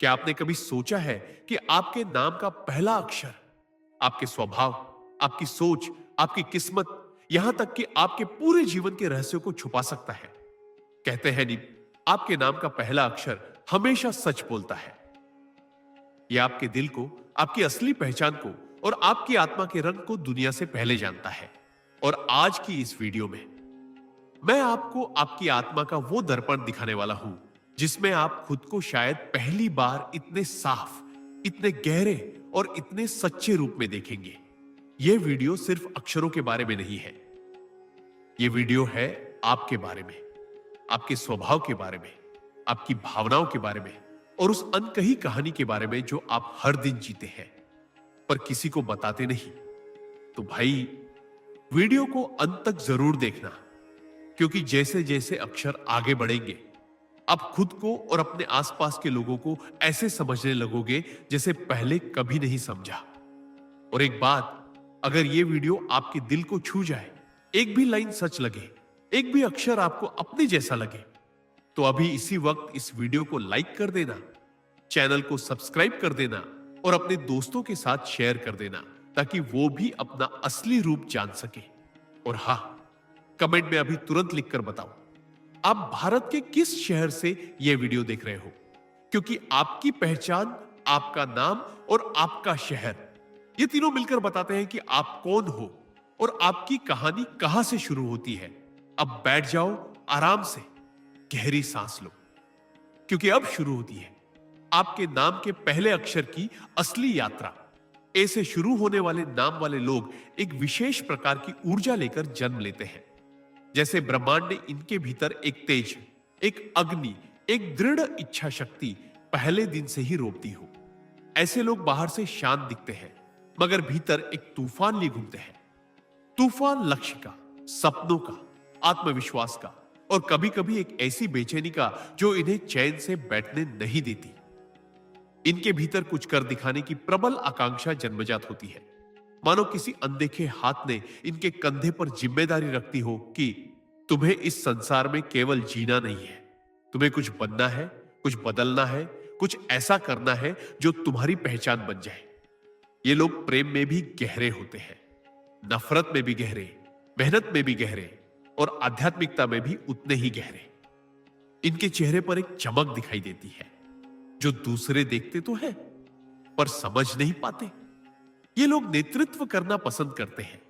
क्या आपने कभी सोचा है कि आपके नाम का पहला अक्षर आपके स्वभाव, आपकी सोच, आपकी किस्मत, यहां तक कि आपके पूरे जीवन के रहस्यों को छुपा सकता है? कहते हैं नहीं, आपके नाम का पहला अक्षर हमेशा सच बोलता है। यह आपके दिल को, आपकी असली पहचान को और आपकी आत्मा के रंग को दुनिया से पहले जानता है। और आज की इस वीडियो में मैं आपको आपकी आत्मा का वो दर्पण दिखाने वाला हूं जिसमें आप खुद को शायद पहली बार इतने साफ, इतने गहरे और इतने सच्चे रूप में देखेंगे। यह वीडियो सिर्फ अक्षरों के बारे में नहीं है। यह वीडियो है आपके बारे में, आपके स्वभाव के बारे में, आपकी भावनाओं के बारे में और उस अनकही कहानी के बारे में जो आप हर दिन जीते हैं पर किसी को बताते नहीं। तो भाई, वीडियो को अंत तक जरूर देखना, क्योंकि जैसे जैसे अक्षर आगे बढ़ेंगे आप खुद को और अपने आसपास के लोगों को ऐसे समझने लगोगे जैसे पहले कभी नहीं समझा। और एक बात, अगर यह वीडियो आपके दिल को छू जाए, एक भी लाइन सच लगे, एक भी अक्षर आपको अपने जैसा लगे, तो अभी इसी वक्त इस वीडियो को लाइक कर देना, चैनल को सब्सक्राइब कर देना और अपने दोस्तों के साथ शेयर कर देना ताकि वो भी अपना असली रूप जान सके। और हां, कमेंट में अभी तुरंत लिखकर बताओ आप भारत के किस शहर से यह वीडियो देख रहे हो, क्योंकि आपकी पहचान, आपका नाम और आपका शहर, ये तीनों मिलकर बताते हैं कि आप कौन हो और आपकी कहानी कहां से शुरू होती है। अब बैठ जाओ आराम से, गहरी सांस लो, क्योंकि अब शुरू होती है आपके नाम के पहले अक्षर की असली यात्रा। ऐसे शुरू होने वाले नाम वाले लोग एक विशेष प्रकार की ऊर्जा लेकर जन्म लेते हैं, जैसे ब्रह्मांड ने इनके भीतर एक तेज, एक अग्नि, एक दृढ़ इच्छा शक्ति पहले दिन से ही रोप दी हो। ऐसे लोग बाहर से शांत दिखते हैं मगर भीतर एक तूफान लिए घूमते हैं। तूफान लक्ष्य का, सपनों का, आत्मविश्वास का और कभी कभी एक ऐसी बेचैनी का जो इन्हें चैन से बैठने नहीं देती। इनके भीतर कुछ कर दिखाने की प्रबल आकांक्षा जन्मजात होती है, मानो किसी अनदेखे हाथ ने इनके कंधे पर जिम्मेदारी रखती हो कि तुम्हें इस संसार में केवल जीना नहीं है, तुम्हें कुछ बनना है, कुछ बदलना है, कुछ ऐसा करना है जो तुम्हारी पहचान बन जाए। ये लोग प्रेम में भी गहरे होते हैं, नफरत में भी गहरे, मेहनत में भी गहरे और आध्यात्मिकता में भी उतने ही गहरे। इनके चेहरे पर एक चमक दिखाई देती है जो दूसरे देखते तो है पर समझ नहीं पाते। ये लोग नेतृत्व करना पसंद करते हैं,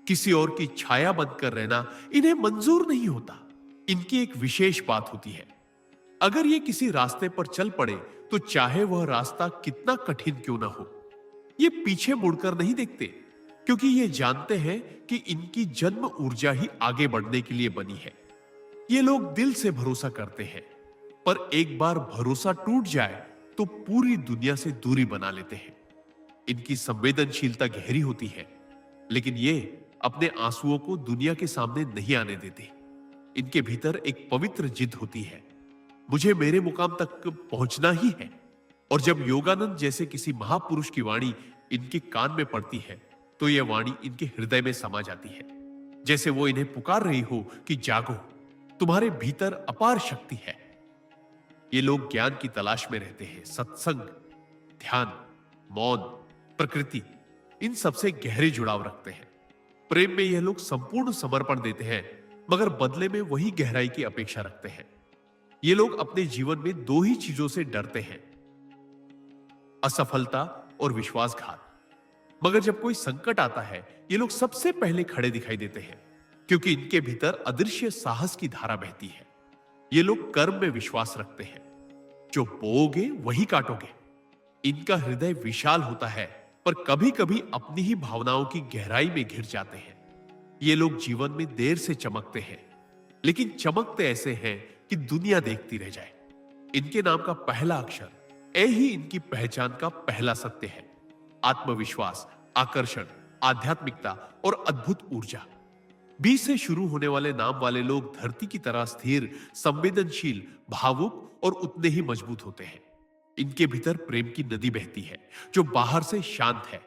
किसी और की छाया बनकर रहना इन्हें मंजूर नहीं होता। इनकी एक विशेष बात होती है, अगर ये किसी रास्ते पर चल पड़े तो चाहे वह रास्ता कितना कठिन क्यों ना हो, ये पीछे मुड़कर नहीं देखते, क्योंकि ये जानते हैं कि इनकी जन्म ऊर्जा ही आगे बढ़ने के लिए बनी है। ये लोग दिल से भरोसा करते हैं, पर एक बार भरोसा टूट जाए तो पूरी दुनिया से दूरी बना लेते हैं। इनकी संवेदनशीलता गहरी होती है, लेकिन ये अपने आंसुओं को दुनिया के सामने नहीं आने देते। इनके भीतर एक पवित्र जिद होती है, मुझे मेरे मुकाम तक पहुंचना ही है। और जब योगानंद जैसे किसी महापुरुष की वाणी इनके कान में पड़ती है तो यह वाणी इनके हृदय में समा जाती है, जैसे वो इन्हें पुकार रही हो कि जागो, तुम्हारे भीतर अपार शक्ति है। ये लोग ज्ञान की तलाश में रहते हैं, सत्संग, ध्यान, मौन, प्रकृति, इन सबसे गहरे जुड़ाव रखते हैं। प्रेम में यह लोग संपूर्ण समर्पण देते हैं मगर बदले में वही गहराई की अपेक्षा रखते हैं। ये लोग अपने जीवन में दो ही चीजों से डरते हैं, असफलता और विश्वासघात। मगर जब कोई संकट आता है ये लोग सबसे पहले खड़े दिखाई देते हैं, क्योंकि इनके भीतर अदृश्य साहस की धारा बहती है। ये लोग कर्म में विश्वास रखते हैं, जो बोओगे वही काटोगे। इनका हृदय विशाल होता है पर कभी कभी अपनी ही भावनाओं की गहराई में घिर जाते हैं। ये लोग जीवन में देर से चमकते हैं, लेकिन चमकते ऐसे हैं कि दुनिया देखती रह जाए। इनके नाम का पहला अक्षर ए ही इनकी पहचान का पहला सत्य है। आत्मविश्वास, आकर्षण, आध्यात्मिकता और अद्भुत ऊर्जा। बी से शुरू होने वाले नाम वाले लोग धरती की तरह स्थिर, संवेदनशील, भावुक और उतने ही मजबूत होते हैं। इनके भीतर प्रेम की नदी बहती है जो बाहर से शांत है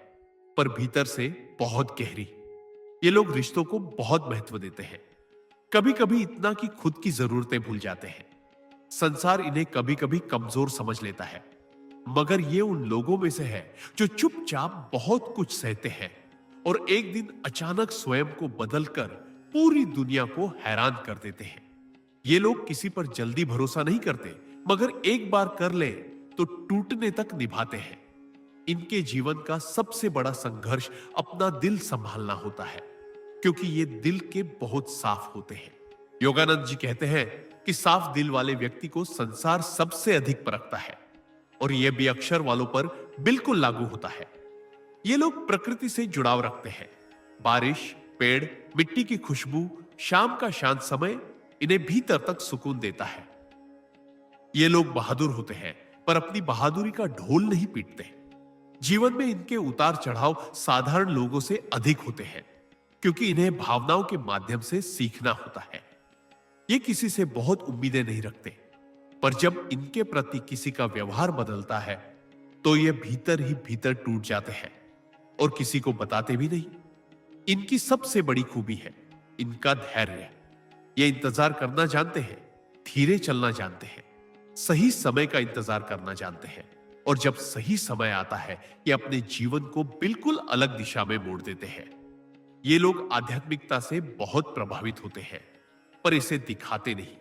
पर भीतर से बहुत गहरी। ये लोग रिश्तों को बहुत महत्व देते हैं, कभी कभी इतना कि खुद की जरूरतें भूल जाते हैं। संसार इन्हें कभी कभी कमजोर समझ लेता है, मगर ये उन लोगों में से है जो चुपचाप बहुत कुछ सहते हैं और एक दिन अचानक स्वयं को बदलकर पूरी दुनिया को हैरान कर देते हैं। ये लोग किसी पर जल्दी भरोसा नहीं करते, मगर एक बार कर ले तो टूटने तक निभाते हैं। इनके जीवन का सबसे बड़ा संघर्ष अपना दिल संभालना होता है, क्योंकि ये दिल के बहुत साफ होते हैं। योगानंद जी कहते हैं कि साफ दिल वाले व्यक्ति को संसार सबसे अधिक परखता है, और यह भी अक्षर वालों पर बिल्कुल लागू होता है। ये लोग प्रकृति से जुड़ाव रखते हैं। बारिश, पेड़, मिट्टी की खुशबू, शाम का शांत समय इन्हें भीतर तक सुकून देता है। ये लोग बहादुर होते हैं, पर अपनी बहादुरी का ढोल नहीं पीटते। जीवन में इनके उतार चढ़ाव साधारण लोगों से अधिक होते हैं, क्योंकि इन्हें भावनाओं के माध्यम से सीखना होता है। ये किसी से बहुत उम्मीदें नहीं रखते, पर जब इनके प्रति किसी का व्यवहार बदलता है तो ये भीतर ही भीतर टूट जाते हैं और किसी को बताते भी नहीं। इनकी सबसे बड़ी खूबी है इनका धैर्य। ये इंतजार करना जानते हैं, धीरे चलना जानते हैं, सही समय का इंतजार करना जानते हैं, और जब सही समय आता है ये अपने जीवन को बिल्कुल अलग दिशा में मोड़ देते हैं। ये लोग आध्यात्मिकता से बहुत प्रभावित होते हैं, पर इसे दिखाते नहीं।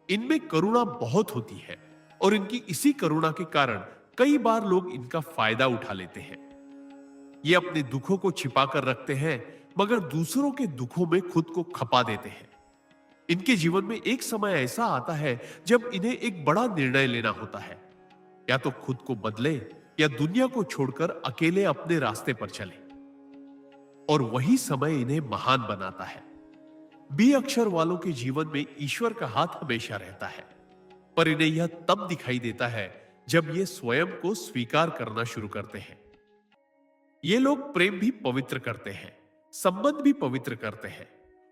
इनमें करुणा बहुत होती है, और इनकी इसी करुणा के कारण कई बार लोग इनका फायदा उठा लेते हैं। ये अपने दुखों को छिपा कर रखते हैं, मगर दूसरों के दुखों में खुद को खपा देते हैं। इनके जीवन में एक समय ऐसा आता है जब इन्हें एक बड़ा निर्णय लेना होता है, या तो खुद को बदले या दुनिया को छोड़कर अकेले अपने रास्ते पर चले, और वही समय इन्हें महान बनाता है। बी अक्षर वालों के जीवन में ईश्वर का हाथ हमेशा रहता है, पर इन्हें यह तब दिखाई देता है जब ये स्वयं को स्वीकार करना शुरू करते हैं। ये लोग प्रेम भी पवित्र करते हैं, संबंध भी पवित्र करते हैं,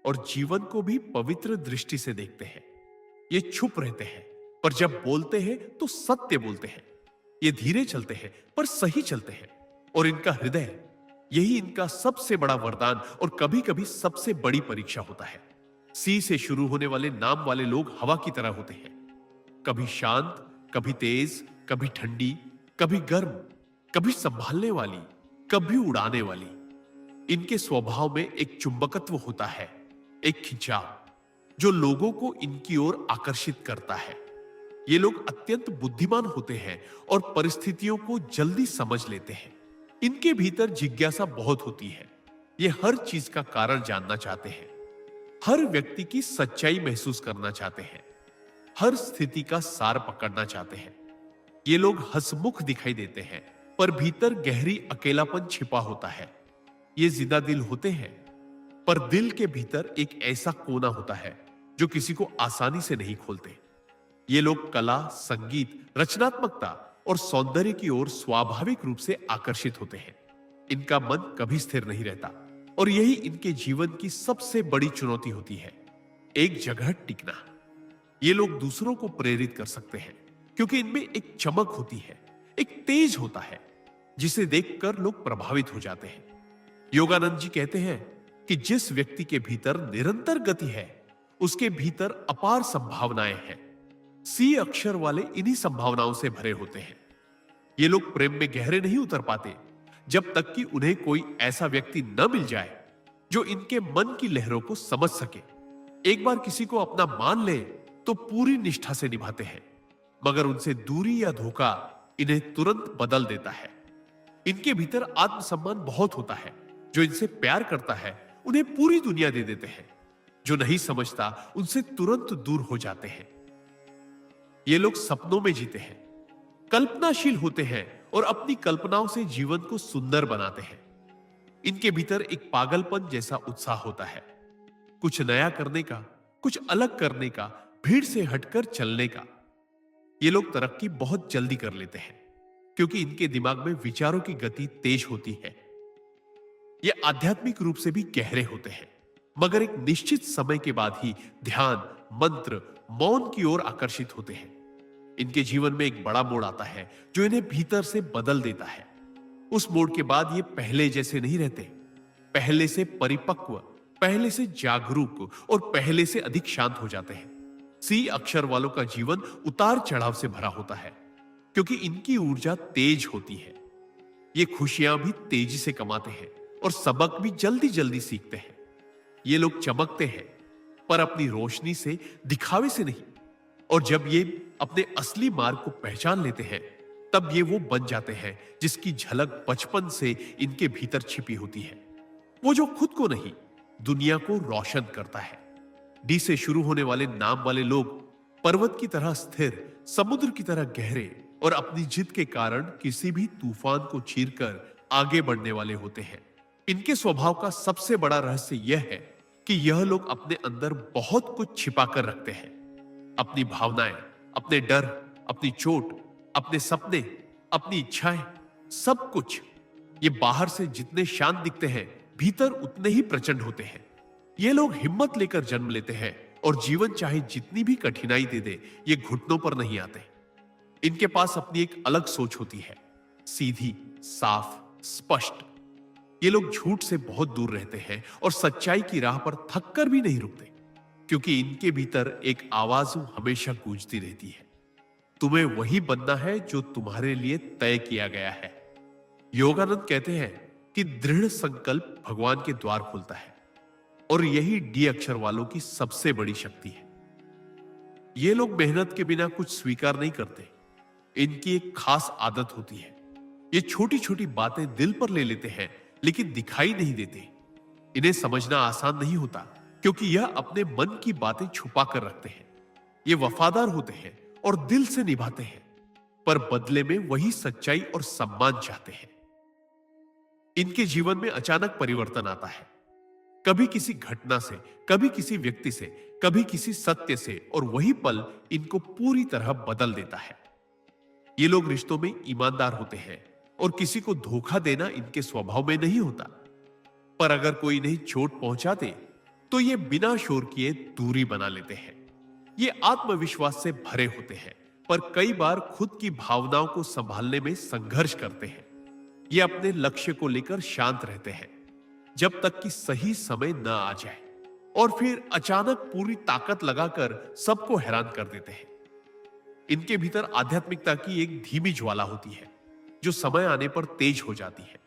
और जीवन को भी पवित्र दृष्टि से देखते हैं। ये चुप रहते हैं, पर जब बोलते हैं तो सत्य बोलते हैं। ये धीरे चलते हैं, पर सही चलते हैं, और इनका हृदय, यही इनका सबसे बड़ा वरदान और कभी कभी सबसे बड़ी परीक्षा होता है। सी से शुरू होने वाले नाम वाले लोग हवा की तरह होते हैं, कभी शांत, कभी तेज, कभी ठंडी, कभी गर्म, कभी संभालने वाली, कभी उड़ाने वाली। इनके स्वभाव में एक चुंबकत्व होता है, एक खिंचाव, जो लोगों को इनकी ओर आकर्षित करता है। ये लोग अत्यंत बुद्धिमान होते हैं और परिस्थितियों को जल्दी समझ लेते हैं। इनके भीतर जिज्ञासा बहुत होती है। ये हर चीज का कारण जानना चाहते हैं, हर व्यक्ति की सच्चाई महसूस करना चाहते हैं, हर स्थिति का सार पकड़ना चाहते हैं। ये लोग हंसमुख दिखाई देते हैं, पर भीतर गहरी अकेलापन छिपा होता है। ये जिंदा दिल होते हैं, पर दिल के भीतर एक ऐसा कोना होता है जो किसी को आसानी से नहीं खोलते। ये लोग कला, संगीत, रचनात्मकता और सौंदर्य की ओर स्वाभाविक रूप से आकर्षित होते हैं। इनका मन कभी स्थिर नहीं रहता, और यही इनके जीवन की सबसे बड़ी चुनौती होती है, एक जगह टिकना। ये लोग दूसरों को प्रेरित कर सकते हैं, क्योंकि इनमें एक चमक होती है, एक तेज होता है, जिसे देखकर लोग प्रभावित हो जाते हैं। योगानंद जी कहते हैं कि जिस व्यक्ति के भीतर निरंतर गति है, उसके भीतर अपार संभावनाएं हैं। सी अक्षर वाले इन्हीं संभावनाओं से भरे होते हैं। ये लोग प्रेम में गहरे नहीं उतर पाते जब तक कि उन्हें कोई ऐसा व्यक्ति न मिल जाए जो इनके मन की लहरों को समझ सके। एक बार किसी को अपना मान ले तो पूरी निष्ठा से निभाते हैं, मगर उनसे दूरी या धोखा इन्हें तुरंत बदल देता है। इनके भीतर आत्मसम्मान बहुत होता है। जो इनसे प्यार करता है उन्हें पूरी दुनिया दे देते हैं, जो नहीं समझता उनसे तुरंत दूर हो जाते हैं। ये लोग सपनों में जीते हैं, कल्पनाशील होते हैं और अपनी कल्पनाओं से जीवन को सुंदर बनाते हैं। इनके भीतर एक पागलपन जैसा उत्साह होता है, कुछ नया करने का, कुछ अलग करने का, भीड़ से हटकर चलने का। ये लोग तरक्की बहुत जल्दी कर लेते हैं, क्योंकि इनके दिमाग में विचारों की गति तेज होती है। ये आध्यात्मिक रूप से भी गहरे होते हैं, मगर एक निश्चित समय के बाद ही ध्यान, मंत्र, मौन की ओर आकर्षित होते हैं। इनके जीवन में एक बड़ा मोड़ आता है जो इन्हें भीतर से बदल देता है। उस मोड़ के बाद ये पहले जैसे नहीं रहते, पहले से परिपक्व, पहले से जागरूक और पहले से अधिक शांत हो जाते हैं। सी अक्षर वालों का जीवन उतार चढ़ाव से भरा होता है, क्योंकि इनकी ऊर्जा तेज होती है। ये खुशियां भी तेजी से कमाते हैं और सबक भी जल्दी जल्दी सीखते हैं। ये लोग चमकते हैं, पर अपनी रोशनी से, दिखावे से नहीं। और जब ये अपने असली मार्ग को पहचान लेते हैं, तब ये वो बन जाते हैं जिसकी झलक बचपन से इनके भीतर छिपी होती है। वो जो खुद को नहीं, दुनिया को रोशन करता है। डी से शुरू होने वाले नाम वाले लोग पर्वत की तरह स्थिर, समुद्र की तरह गहरे और अपनी जिद के कारण किसी भी तूफान को चीरकर आगे बढ़ने वाले होते हैं। इनके स्वभाव का सबसे बड़ा रहस्य यह है कि यह लोग अपने अंदर बहुत कुछ छिपा कर रखते हैं। अपनी भावनाएं, अपने डर, अपनी चोट, अपने सपने, अपनी इच्छाएं, सब कुछ। ये बाहर से जितने शांत दिखते हैं, भीतर उतने ही प्रचंड होते हैं। ये लोग हिम्मत लेकर जन्म लेते हैं और जीवन चाहे जितनी भी कठिनाई दे दे, ये घुटनों पर नहीं आते। इनके पास अपनी एक अलग सोच होती है, सीधी, साफ, स्पष्ट। ये लोग झूठ से बहुत दूर रहते हैं और सच्चाई की राह पर थक कर भी नहीं रुकते, क्योंकि इनके भीतर एक आवाज हमेशा गूंजती रहती है, तुम्हें वही बनना है जो तुम्हारे लिए तय किया गया है। योगानंद कहते हैं कि दृढ़ संकल्प भगवान के द्वार खोलता है, और यही डी अक्षर वालों की सबसे बड़ी शक्ति है। ये लोग मेहनत के बिना कुछ स्वीकार नहीं करते। इनकी एक खास आदत होती है, ये छोटी छोटी बातें दिल पर ले लेते हैं, लेकिन दिखाई नहीं देते। इन्हें समझना आसान नहीं होता, क्योंकि यह अपने मन की बातें छुपा कर रखते हैं। ये वफादार होते हैं और दिल से निभाते हैं, पर बदले में वही सच्चाई और सम्मान चाहते हैं। इनके जीवन में अचानक परिवर्तन आता है, कभी किसी घटना से, कभी किसी व्यक्ति से, कभी किसी सत्य से, और वही पल इनको पूरी तरह बदल देता है। ये लोग रिश्तों में ईमानदार होते हैं और किसी को धोखा देना इनके स्वभाव में नहीं होता। पर अगर कोई इन्हें चोट पहुंचाते, तो ये बिना शोर किए दूरी बना लेते हैं। ये आत्मविश्वास से भरे होते हैं, पर कई बार खुद की भावनाओं को संभालने में संघर्ष करते हैं। ये अपने लक्ष्य को लेकर शांत रहते हैं, जब तक कि सही समय न आ जाए, और फिर अचानक पूरी ताकत लगाकर सबको हैरान कर देते हैं। इनके भीतर आध्यात्मिकता की एक धीमी ज्वाला होती है, जो समय आने पर तेज हो जाती है।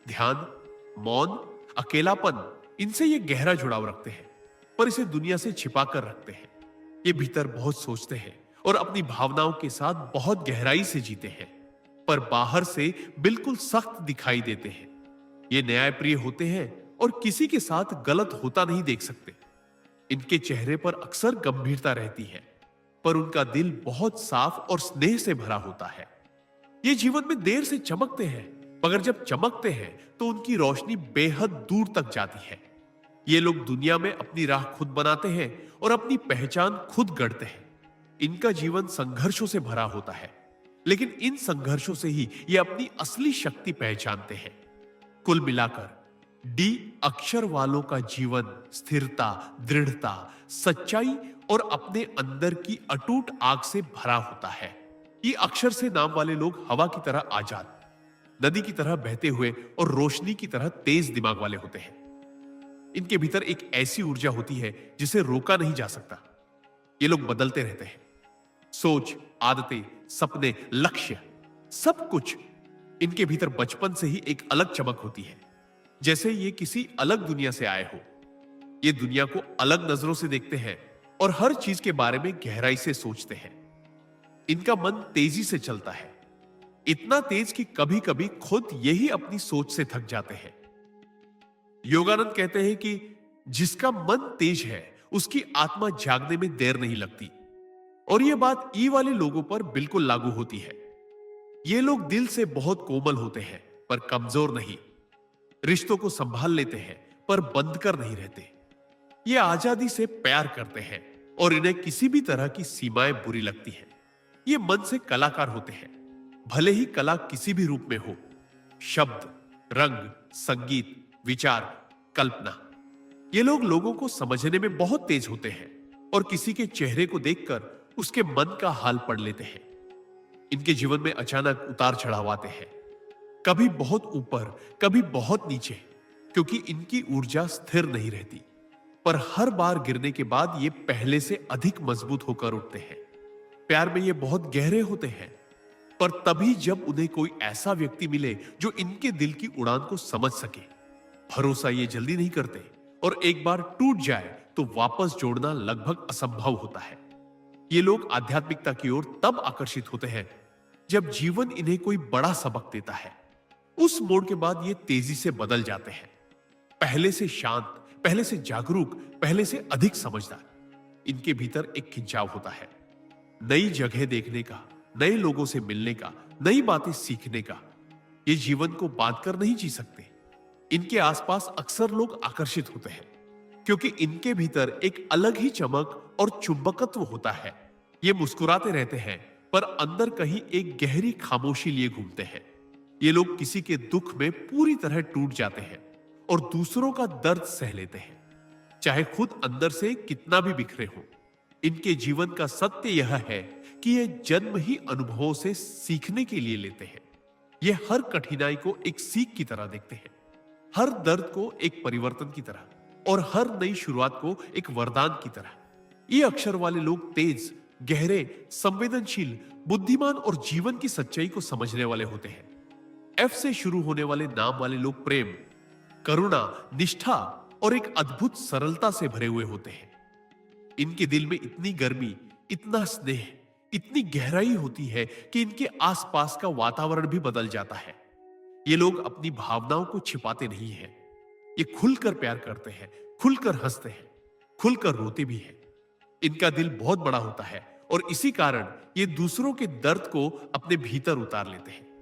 ध्यान, मौन, अकेलापन, इनसे ये गहरा जुड़ाव रखते हैं, पर इसे दुनिया से छिपा कर रखते हैं। ये भीतर बहुत सोचते हैं और अपनी भावनाओं के साथ बहुत गहराई से जीते हैं, पर बाहर से बिल्कुल सख्त दिखाई देते हैं। ये न्यायप्रिय होते हैं और किसी के साथ गलत होता नहीं देख सकते। इनके चेहरे पर अक्सर गंभीरता रहती है, पर उनका दिल बहुत साफ और स्नेह से भरा होता है। ये जीवन में देर से चमकते हैं, मगर जब चमकते हैं तो उनकी रोशनी बेहद दूर तक जाती है। ये लोग दुनिया में अपनी राह खुद बनाते हैं और अपनी पहचान खुद गढ़ते हैं। इनका जीवन संघर्षों से भरा होता है, लेकिन इन संघर्षों से ही ये अपनी असली शक्ति पहचानते हैं। कुल मिलाकर डी अक्षर वालों का जीवन स्थिरता, दृढ़ता, सच्चाई और अपने अंदर की अटूट आग से भरा होता है। ये अक्षर से नाम वाले लोग हवा की तरह आजाद, नदी की तरह बहते हुए और रोशनी की तरह तेज दिमाग वाले होते हैं। इनके भीतर एक ऐसी ऊर्जा होती है जिसे रोका नहीं जा सकता। ये लोग बदलते रहते हैं, सोच, आदतें, सपने, लक्ष्य, सब कुछ। इनके भीतर बचपन से ही एक अलग चमक होती है, जैसे ये किसी अलग दुनिया से आए हो। ये दुनिया को अलग नजरों से देखते हैं और हर चीज के बारे में गहराई से सोचते हैं। इनका मन तेजी से चलता है, इतना तेज कि कभी कभी खुद यही अपनी सोच से थक जाते हैं। योगानंद कहते हैं कि जिसका मन तेज है, उसकी आत्मा जागने में देर नहीं लगती। और यह बात ई वाले लोगों पर बिल्कुल लागू होती है। ये लोग दिल से बहुत कोमल होते हैं, पर कमजोर नहीं। रिश्तों को संभाल लेते हैं, पर बंद कर नहीं रहते। ये आजादी से प्यार करते हैं और इन्हें किसी भी तरह की सीमाएं बुरी लगती हैं। ये मन से कलाकार होते हैं, भले ही कला किसी भी रूप में हो। शब्द, रंग, संगीत, विचार, कल्पना। ये लोग लोगों को समझने में बहुत तेज होते हैं और किसी के चेहरे को देखकर उसके मन का हाल पढ़ लेते हैं। इनके जीवन में अचानक उतार चढ़ाव आते हैं, कभी बहुत ऊपर, कभी बहुत नीचे, क्योंकि इनकी ऊर्जा स्थिर नहीं रहती। पर हर बार गिरने के बाद ये पहले से अधिक मजबूत होकर उठते हैं। प्यार में ये बहुत गहरे होते हैं, पर तभी जब उन्हें कोई ऐसा व्यक्ति मिले जो इनके दिल की उड़ान को समझ सके। भरोसा ये जल्दी नहीं करते और एक बार टूट जाए तो वापस जोड़ना लगभग असंभव होता है। ये लोग आध्यात्मिकता की ओर तब आकर्षित होते हैं जब जीवन इन्हें कोई बड़ा सबक देता है। उस मोड़ के बाद ये तेजी से बदल जाते हैं, पहले से शांत, पहले से जागरूक, पहले से अधिक समझदार। इनके भीतर एक खिंचाव होता है, नई जगह देखने का, नए लोगों से मिलने का, नई बातें सीखने का। ये जीवन को बांध कर नहीं जी सकते। इनके आसपास अक्सर लोग आकर्षित होते हैं क्योंकि इनके भीतर एक अलग ही चमक और चुंबकत्व होता है। ये मुस्कुराते रहते हैं पर अंदर कहीं एक गहरी खामोशी लिए घूमते हैं। ये लोग किसी के दुख में पूरी तरह टूट जाते हैं और दूसरों का दर्द सह लेते हैं, चाहे खुद अंदर से कितना भी बिखरे हो। इनके जीवन का सत्य यह है कि ये जन्म ही अनुभवों से सीखने के लिए लेते हैं। ये हर कठिनाई को एक सीख की तरह देखते हैं, हर दर्द को एक परिवर्तन की तरह और हर नई शुरुआत को एक वरदान की तरह। ये अक्षर वाले लोग तेज, गहरे, संवेदनशील, बुद्धिमान और जीवन की सच्चाई को समझने वाले होते हैं। एफ से शुरू होने वाले नाम वाले लोग प्रेम, करुणा, निष्ठा और एक अद्भुत सरलता से भरे हुए होते हैं। इनके दिल में इतनी गर्मी, इतना स्नेह, इतनी गहराई होती है कि इनके आसपास का वातावरण भी बदल जाता है। ये लोग अपनी भावनाओं को छिपाते नहीं हैं। ये खुलकर प्यार करते हैं, खुलकर हंसते हैं, खुलकर रोते भी हैं। इनका दिल बहुत बड़ा होता है और इसी कारण ये दूसरों के दर्द को अपने भीतर उतार लेते हैं।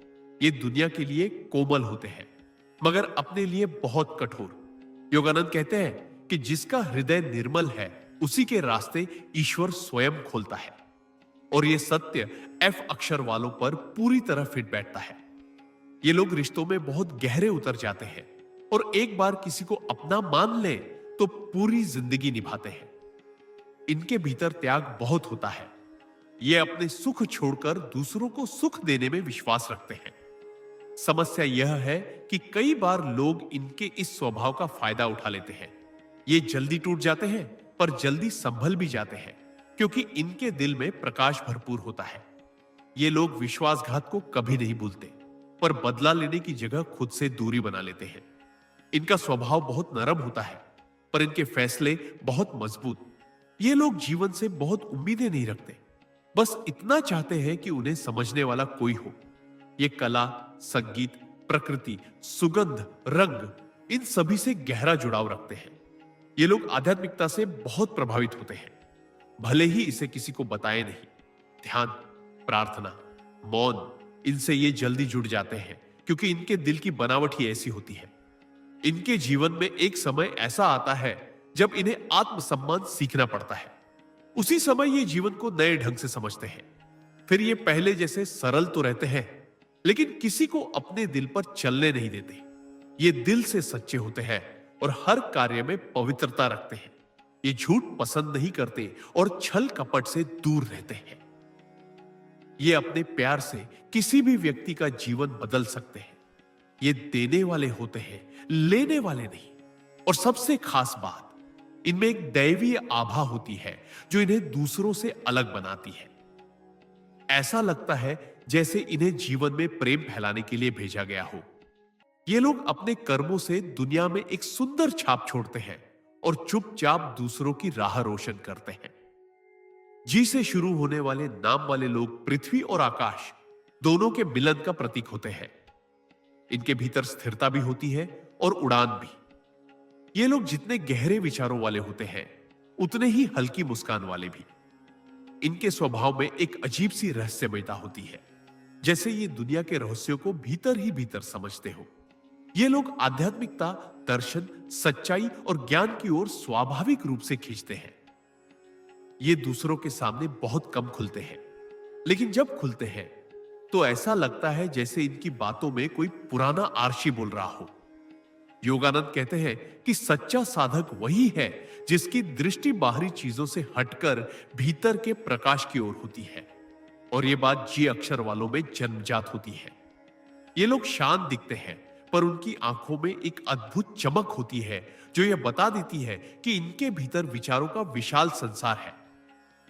ये दुनिया के लिए कोमल होते हैं मगर अपने लिए बहुत कठोर। योगानंद कहते हैं कि जिसका हृदय निर्मल है उसी के रास्ते ईश्वर स्वयं खोलता है। और यह सत्य एफ अक्षर वालों पर पूरी तरह फिट बैठता है। ये लोग रिश्तों में बहुत गहरे उतर जाते हैं और एक बार किसी को अपना मान ले तो पूरी जिंदगी निभाते हैं। इनके भीतर त्याग बहुत होता है। ये अपने सुख छोड़कर दूसरों को सुख देने में विश्वास रखते हैं। समस्या यह है कि कई बार लोग इनके इस स्वभाव का फायदा उठा लेते हैं। ये जल्दी टूट जाते हैं पर जल्दी संभल भी जाते हैं क्योंकि इनके दिल में प्रकाश भरपूर होता है। ये लोग विश्वासघात को कभी नहीं भूलते पर बदला लेने की जगह खुद से दूरी बना लेते हैं। इनका स्वभाव बहुत नरम होता है पर इनके फैसले बहुत मजबूत। ये लोग जीवन से बहुत उम्मीदें नहीं रखते, बस इतना चाहते हैं कि उन्हें समझने वाला कोई हो। ये कला, संगीत, प्रकृति, सुगंध, रंग, इन सभी से गहरा जुड़ाव रखते हैं। ये लोग आध्यात्मिकता से बहुत प्रभावित होते हैं, भले ही इसे किसी को बताए नहीं। ध्यान, प्रार्थना, मौन, इनसे ये जल्दी जुड़ जाते हैं क्योंकि इनके दिल की बनावट ही ऐसी होती है। इनके जीवन में एक समय ऐसा आता है जब इन्हें आत्मसम्मान सीखना पड़ता है। उसी समय ये जीवन को नए ढंग से समझते हैं। फिर ये पहले जैसे सरल तो रहते हैं लेकिन किसी को अपने दिल पर चलने नहीं देते। ये दिल से सच्चे होते हैं और हर कार्य में पवित्रता रखते हैं। ये झूठ पसंद नहीं करते और छल कपट से दूर रहते हैं। ये अपने प्यार से किसी भी व्यक्ति का जीवन बदल सकते हैं। ये देने वाले होते हैं, लेने वाले नहीं। और सबसे खास बात, इनमें एक दैवीय आभा होती है जो इन्हें दूसरों से अलग बनाती है। ऐसा लगता है जैसे इन्हें जीवन में प्रेम फैलाने के लिए भेजा गया हो। ये लोग अपने कर्मों से दुनिया में एक सुंदर छाप छोड़ते हैं और चुपचाप दूसरों की राह रोशन करते हैं। जी से शुरू होने वाले नाम वाले लोग पृथ्वी और आकाश दोनों के मिलन का प्रतीक होते हैं। इनके भीतर स्थिरता भी होती है और उड़ान भी। ये लोग जितने गहरे विचारों वाले होते हैं उतने ही हल्की मुस्कान वाले भी। इनके स्वभाव में एक अजीब सी रहस्यमयता होती है, जैसे ये दुनिया के रहस्यों को भीतर ही भीतर समझते हो। ये लोग आध्यात्मिकता, दर्शन, सच्चाई और ज्ञान की ओर स्वाभाविक रूप से खींचते हैं। ये दूसरों के सामने बहुत कम खुलते हैं, लेकिन जब खुलते हैं तो ऐसा लगता है जैसे इनकी बातों में कोई पुराना आर्शी बोल रहा हो। योगानंद कहते हैं कि सच्चा साधक वही है जिसकी दृष्टि बाहरी चीजों से हटकर भीतर के प्रकाश की ओर होती है। और यह बात जी अक्षर वालों में जन्मजात होती है। ये लोग शांत दिखते हैं पर उनकी आंखों में एक अद्भुत चमक होती है जो यह बता देती है कि इनके भीतर विचारों का विशाल संसार है।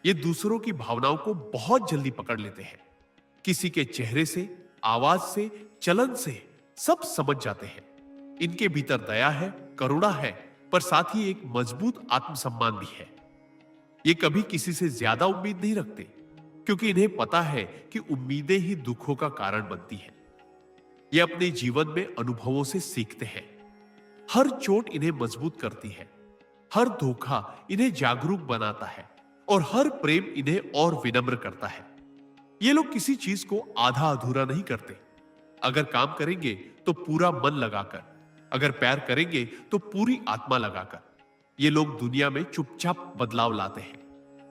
ये दूसरों की भावनाओं को बहुत जल्दी पकड़ लेते हैं। किसी के चेहरे से, आवाज से, चलन से सब समझ जाते हैं। इनके भीतर दया है, करुणा है, पर साथ ही एक मजबूत आत्मसम्मान भी है। ये कभी किसी से ज्यादा उम्मीद नहीं रखते, क्योंकि इन्हें पता है कि उम्मीदें ही दुखों का कारण बनती हैं। ये अपने जीवन में अनुभवों से सीखते हैं। हर चोट इन्हें मजबूत करती है, हर धोखा इन्हें जागरूक बनाता है और हर प्रेम इन्हें और विनम्र करता है। ये लोग किसी चीज को आधा अधूरा नहीं करते। अगर काम करेंगे तो पूरा मन लगाकर, अगर प्यार करेंगे तो पूरी आत्मा लगाकर। ये लोग दुनिया में चुपचाप बदलाव लाते हैं।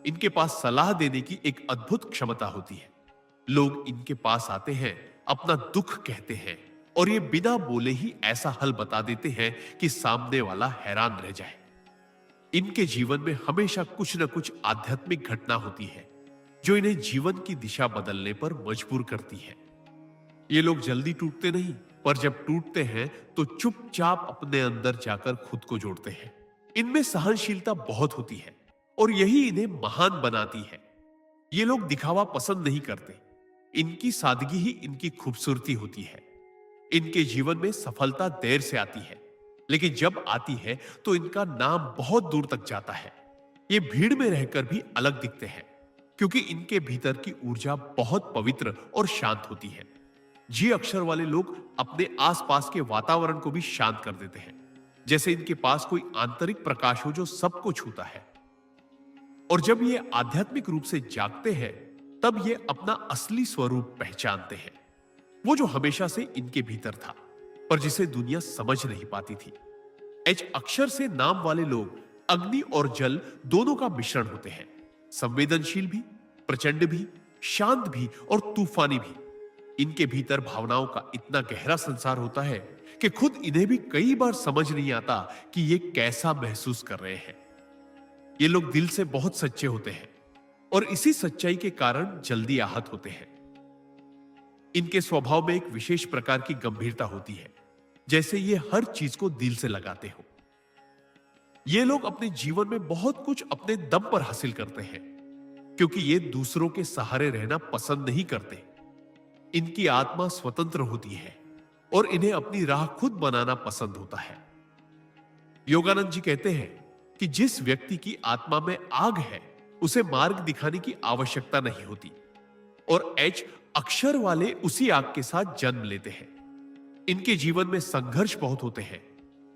इनके पास सलाह देने की एक अद्भुत क्षमता होती है। लोग इनके पास आते हैं, अपना दुख कहते हैं और ये बिना बोले ही ऐसा हल बता देते हैं कि सामने वाला हैरान रह जाए। इनके जीवन में हमेशा कुछ न कुछ आध्यात्मिक घटना होती है जो इन्हें जीवन की दिशा बदलने पर मजबूर करती है। ये लोग जल्दी टूटते नहीं, पर जब टूटते हैं तो चुपचाप अपने अंदर जाकर खुद को जोड़ते हैं। इनमें सहनशीलता बहुत होती है और यही इन्हें महान बनाती है। ये लोग दिखावा पसंद नहीं करते। इनकी सादगी ही इनकी खूबसूरती होती है। इनके जीवन में सफलता देर से आती है, लेकिन जब आती है तो इनका नाम बहुत दूर तक जाता है। ये भीड़ में रहकर भी अलग दिखते हैं, क्योंकि इनके भीतर की ऊर्जा बहुत पवित्र और शांत होती है। जी अक्षर वाले लोग अपने आसपास के वातावरण को भी शांत कर देते हैं, जैसे इनके पास कोई आंतरिक प्रकाश हो जो सबको छूता है। और जब ये आध्यात्मिक रूप से जागते हैं, तब ये अपना असली स्वरूप पहचानते हैं, वो जो हमेशा से इनके भीतर था, पर जिसे दुनिया समझ नहीं पाती थी। एच अक्षर से नाम वाले लोग अग्नि और जल दोनों का मिश्रण होते हैं। संवेदनशील भी, प्रचंड भी, शांत भी और तूफानी भी। इनके भीतर भावनाओं का इतना गहरा संसार होता है कि खुद इन्हें भी कई बार समझ नहीं आता कि ये कैसा महसूस कर रहे हैं। ये लोग दिल से बहुत सच्चे होते हैं और इसी सच्चाई के कारण जल्दी आहत होते हैं। इनके स्वभाव में एक विशेष प्रकार की गंभीरता होती है, जैसे ये हर चीज को दिल से लगाते हो। ये लोग अपने जीवन में बहुत कुछ अपने दम पर हासिल करते हैं, क्योंकि ये दूसरों के सहारे रहना पसंद नहीं करते। इनकी आत्मा स्वतंत्र होती है और इन्हें अपनी राह खुद बनाना पसंद होता है। योगानंद जी कहते हैं कि जिस व्यक्ति की आत्मा में आग है, उसे मार्ग दिखाने की आवश्यकता नहीं होती। और एच अक्षर वाले उसी आग के साथ जन्म लेते हैं। इनके जीवन में संघर्ष बहुत होते हैं,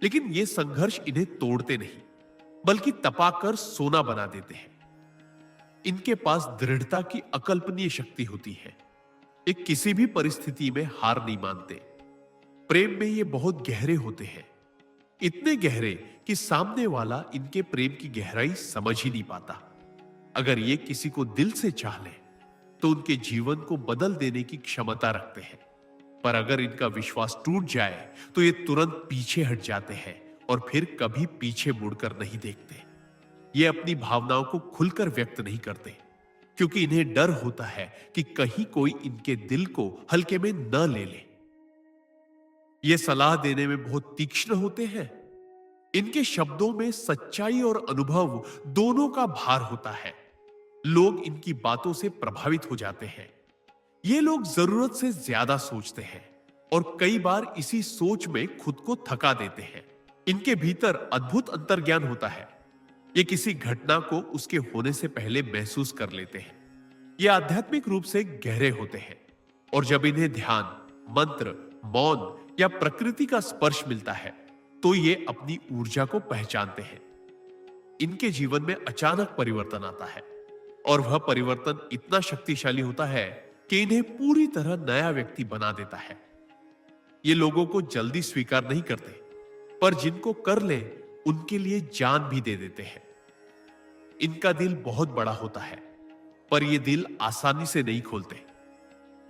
लेकिन ये संघर्ष इन्हें तोड़ते नहीं, बल्कि तपाकर सोना बना देते हैं। इनके पास दृढ़ता की अकल्पनीय शक्ति होती है। ये किसी भी परिस्थिति में हार नहीं मानते। प्रेम में ये बहुत गहरे होते हैं, इतने गहरे कि सामने वाला इनके प्रेम की गहराई समझ ही नहीं पाता। अगर ये किसी को दिल से चाह ले तो उनके जीवन को बदल देने की क्षमता रखते हैं, पर अगर इनका विश्वास टूट जाए तो ये तुरंत पीछे हट जाते हैं और फिर कभी पीछे मुड़कर नहीं देखते। ये अपनी भावनाओं को खुलकर व्यक्त नहीं करते, क्योंकि इन्हें डर होता है कि कहीं कोई इनके दिल को हल्के में न ले ले। ये सलाह देने में बहुत तीक्ष्ण होते हैं। इनके शब्दों में सच्चाई और अनुभव दोनों का भार होता है। लोग इनकी बातों से प्रभावित हो जाते हैं। ये लोग जरूरत से ज्यादा सोचते हैं और कई बार इसी सोच में खुद को थका देते हैं। इनके भीतर अद्भुत अंतर्ज्ञान होता है। ये किसी घटना को उसके होने से पहले महसूस कर लेते हैं। ये आध्यात्मिक रूप से गहरे होते हैं और जब इन्हें ध्यान, मंत्र, मौन या प्रकृति का स्पर्श मिलता है तो ये अपनी ऊर्जा को पहचानते हैं। इनके जीवन में अचानक परिवर्तन आता है और वह परिवर्तन इतना शक्तिशाली होता है कि इन्हें पूरी तरह नया व्यक्ति बना देता है। ये लोगों को जल्दी स्वीकार नहीं करते, पर जिनको कर ले उनके लिए जान भी दे देते हैं। इनका दिल बहुत बड़ा होता है, पर ये दिल आसानी से नहीं खोलते।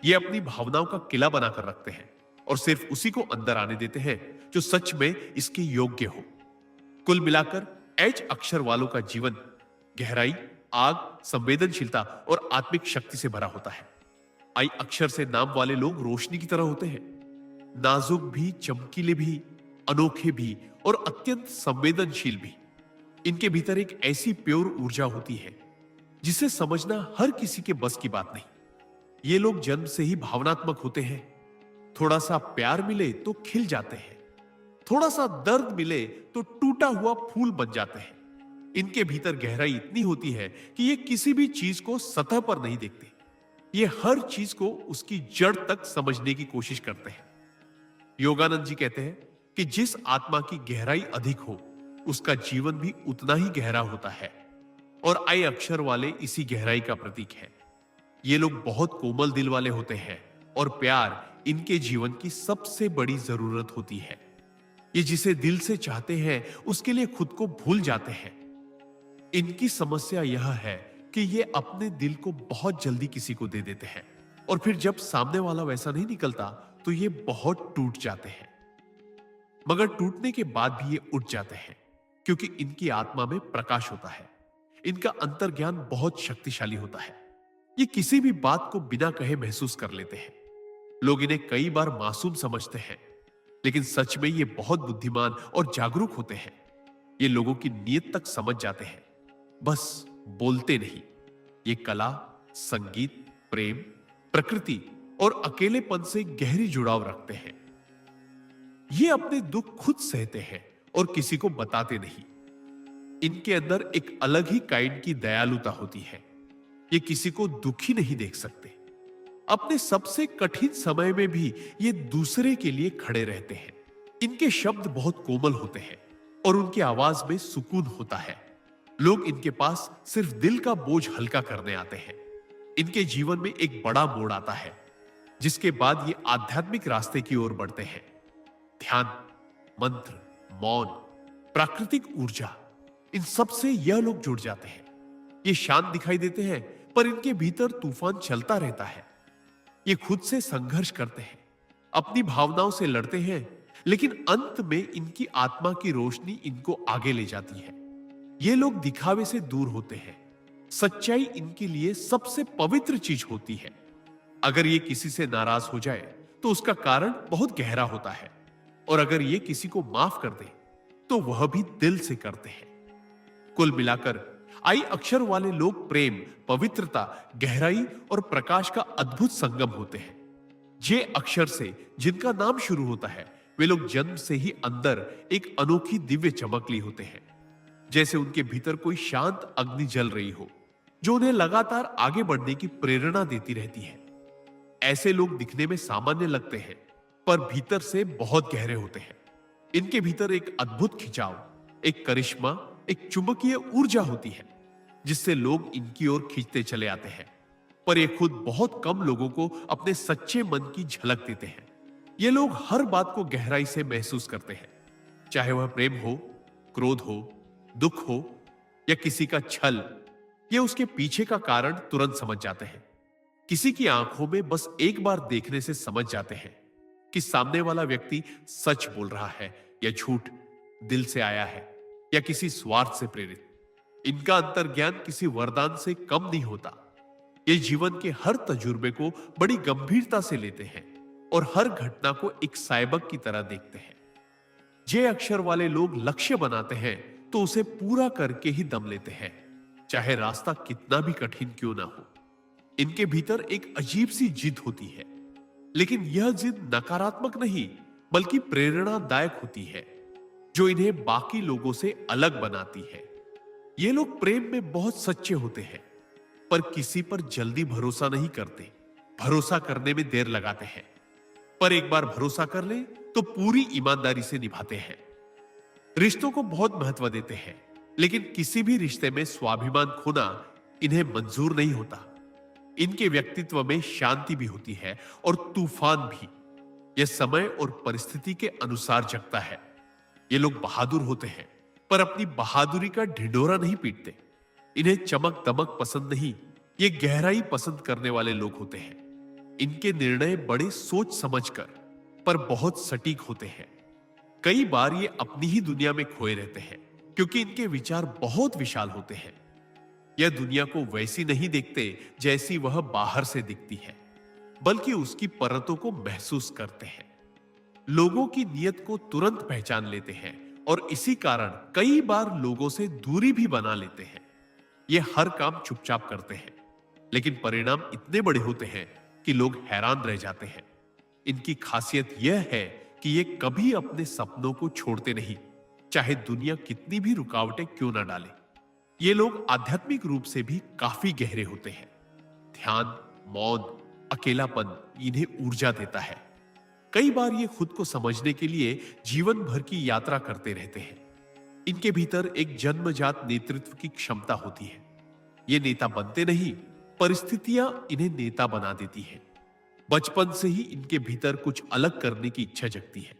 ये अपनी भावनाओं का किला बनाकर रखते हैं और सिर्फ उसी को अंदर आने देते हैं जो सच में इसके योग्य हो। कुल मिलाकर एच अक्षर वालों का जीवन गहराई, आग, संवेदनशीलता और आत्मिक शक्ति से भरा होता है। आई अक्षर से नाम वाले लोग रोशनी की तरह होते हैं, नाजुक भी, चमकीले भी, अनोखे भी और अत्यंत संवेदनशील भी। इनके भीतर एक ऐसी प्योर ऊर्जा होती है जिसे समझना हर किसी के बस की बात नहीं। ये लोग जन्म से ही भावनात्मक होते हैं। थोड़ा सा प्यार मिले तो खिल जाते हैं, थोड़ा सा दर्द मिले तो टूटा हुआ फूल बन जाते हैं। इनके भीतर गहराई इतनी होती है कि ये किसी भी चीज को सतह पर नहीं देखते। ये हर चीज को उसकी जड़ तक समझने की कोशिश करते हैं। योगानंद जी कहते हैं कि जिस आत्मा की गहराई अधिक हो, उसका जीवन भी उतना ही गहरा होता है। और आई अक्षर वाले इसी गहराई का प्रतीक है। ये लोग बहुत कोमल दिल वाले होते हैं और प्यार इनके जीवन की सबसे बड़ी जरूरत होती है। ये जिसे दिल से चाहते हैं उसके लिए खुद को भूल जाते हैं। इनकी समस्या यह है कि ये अपने दिल को बहुत जल्दी किसी को दे देते हैं और फिर जब सामने वाला वैसा नहीं निकलता तो ये बहुत टूट जाते हैं। मगर टूटने के बाद भी ये उठ जाते हैं क्योंकि इनकी आत्मा में प्रकाश होता है। इनका अंतर्ज्ञान बहुत शक्तिशाली होता है। ये किसी भी बात को बिना कहे महसूस कर लेते हैं। लोग इन्हें कई बार मासूम समझते हैं, लेकिन सच में ये बहुत बुद्धिमान और जागरूक होते हैं। ये लोगों की नीयत तक समझ जाते हैं, बस बोलते नहीं। ये कला, संगीत, प्रेम, प्रकृति और अकेलेपन से गहरी जुड़ाव रखते हैं। ये अपने दुख खुद सहते हैं और किसी को बताते नहीं। इनके अंदर एक अलग ही काइंड की दयालुता होती है। ये किसी को दुखी नहीं देख सकते। अपने सबसे कठिन समय में भी ये दूसरे के लिए खड़े रहते हैं। इनके शब्द बहुत कोमल होते हैं और उनकी आवाज में सुकून होता है। लोग इनके पास सिर्फ दिल का बोझ हल्का करने आते हैं। इनके जीवन में एक बड़ा मोड़ आता है जिसके बाद ये आध्यात्मिक रास्ते की ओर बढ़ते हैं। ध्यान, मंत्र, मौन, प्राकृतिक ऊर्जा, इन सब से यह लोग जुड़ जाते हैं। ये शांत दिखाई देते हैं पर इनके भीतर तूफान चलता रहता है। ये खुद से संघर्ष करते हैं, अपनी भावनाओं से लड़ते हैं, लेकिन अंत में इनकी आत्मा की रोशनी इनको आगे ले जाती है। ये लोग दिखावे से दूर होते हैं। सच्चाई इनके लिए सबसे पवित्र चीज होती है। अगर ये किसी से नाराज हो जाए तो उसका कारण बहुत गहरा होता है, और अगर ये किसी को माफ कर दे तो वह भी दिल से करते हैं। कुल मिलाकर आई अक्षर वाले लोग प्रेम, पवित्रता, गहराई और प्रकाश का अद्भुत संगम होते हैं। जे अक्षर से जिनका नाम शुरू होता है वे लोग जन्म से ही अंदर एक अनोखी दिव्य चमक ली होते हैं, जैसे उनके भीतर कोई शांत अग्नि जल रही हो जो उन्हें लगातार आगे बढ़ने की प्रेरणा देती रहती है। ऐसे लोग दिखने में सामान्य लगते हैं पर भीतर से बहुत गहरे होते हैं। इनके भीतर एक अद्भुत खिंचाव, एक करिश्मा, एक चुंबकीय ऊर्जा होती है जिससे लोग इनकी ओर खींचते चले आते हैं। पर ये खुद बहुत कम लोगों को अपने सच्चे मन की झलक देते हैं। ये लोग हर बात को गहराई से महसूस करते हैं, चाहे वह प्रेम हो, क्रोध हो, दुख हो या किसी का छल। ये उसके पीछे का कारण तुरंत समझ जाते हैं। किसी की आंखों में बस एक बार देखने से समझ जाते हैं कि सामने वाला व्यक्ति सच बोल रहा है या झूठ, दिल से आया है या किसी स्वार्थ से प्रेरित। इनका अंतर्ज्ञान किसी वरदान से कम नहीं होता। ये जीवन के हर तजुर्बे को बड़ी गंभीरता से लेते हैं और हर घटना को एक साइबक की तरह देखते हैं। जे अक्षर वाले लोग लक्ष्य बनाते हैं तो उसे पूरा करके ही दम लेते हैं, चाहे रास्ता कितना भी कठिन क्यों ना हो। इनके भीतर एक अजीब सी जिद होती है, लेकिन यह जिद नकारात्मक नहीं बल्कि प्रेरणादायक होती है जो इन्हें बाकी लोगों से अलग बनाती है। ये लोग प्रेम में बहुत सच्चे होते हैं पर किसी पर जल्दी भरोसा नहीं करते। भरोसा करने में देर लगाते हैं, पर एक बार भरोसा कर ले तो पूरी ईमानदारी से निभाते हैं। रिश्तों को बहुत महत्व देते हैं, लेकिन किसी भी रिश्ते में स्वाभिमान खोना इन्हें मंजूर नहीं होता। इनके व्यक्तित्व में शांति भी होती है और तूफान भी। यह समय और परिस्थिति के अनुसार जगता है। ये लोग बहादुर होते हैं पर अपनी बहादुरी का ढिंढोरा नहीं पीटते। इन्हें चमक दमक पसंद नहीं, ये गहराई पसंद करने वाले लोग होते हैं। इनके निर्णय बड़े सोच समझकर पर बहुत सटीक होते हैं। कई बार ये अपनी ही दुनिया में खोए रहते हैं क्योंकि इनके विचार बहुत विशाल होते हैं। यह दुनिया को वैसी नहीं देखते जैसी वह बाहर से दिखती है, बल्कि उसकी परतों को महसूस करते हैं। लोगों की नीयत को तुरंत पहचान लेते हैं और इसी कारण कई बार लोगों से दूरी भी बना लेते हैं। ये हर काम चुपचाप करते हैं, लेकिन परिणाम इतने बड़े होते हैं कि लोग हैरान रह जाते हैं। इनकी खासियत यह है कि ये कभी अपने सपनों को छोड़ते नहीं, चाहे दुनिया कितनी भी रुकावटें क्यों ना डाले। ये लोग आध्यात्मिक रूप से भी काफी गहरे होते हैं। ध्यान, मौन, अकेलापन इन्हें ऊर्जा देता है। कई बार ये खुद को समझने के लिए जीवन भर की यात्रा करते रहते हैं। इनके भीतर एक जन्मजात नेतृत्व की क्षमता होती है। ये नेता बनते नहीं, परिस्थितियां इन्हें नेता बना देती हैं। बचपन से ही इनके भीतर कुछ अलग करने की इच्छा जगती है।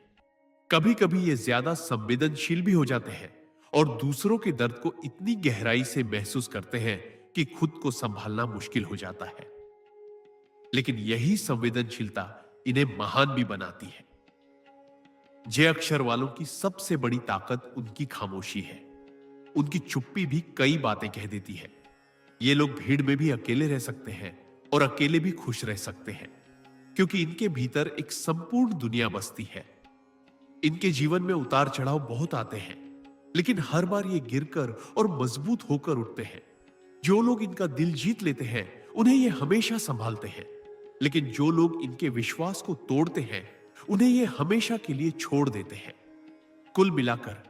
कभी कभी ये ज्यादा संवेदनशील भी हो जाते हैं और दूसरों के दर्द को इतनी गहराई से महसूस करते हैं कि खुद को संभालना मुश्किल हो जाता है। लेकिन यही संवेदनशीलता इन्हें महान भी बनाती है। जे अक्षर वालों की सबसे बड़ी ताकत उनकी खामोशी है। उनकी चुप्पी भी कई बातें कह देती है। ये लोग भीड़ में भी अकेले रह सकते हैं और अकेले भी खुश रह सकते हैं, क्योंकि इनके भीतर एक संपूर्ण दुनिया बसती है। इनके जीवन में उतार चढ़ाव बहुत आते हैं, लेकिन हर बार ये गिरकर और मजबूत होकर उठते हैं। जो लोग इनका दिल जीत लेते हैं उन्हें ये हमेशा संभालते हैं, लेकिन जो लोग इनके विश्वास को तोड़ते हैं उन्हें ये हमेशा के लिए छोड़ देते हैं। कुल मिलाकर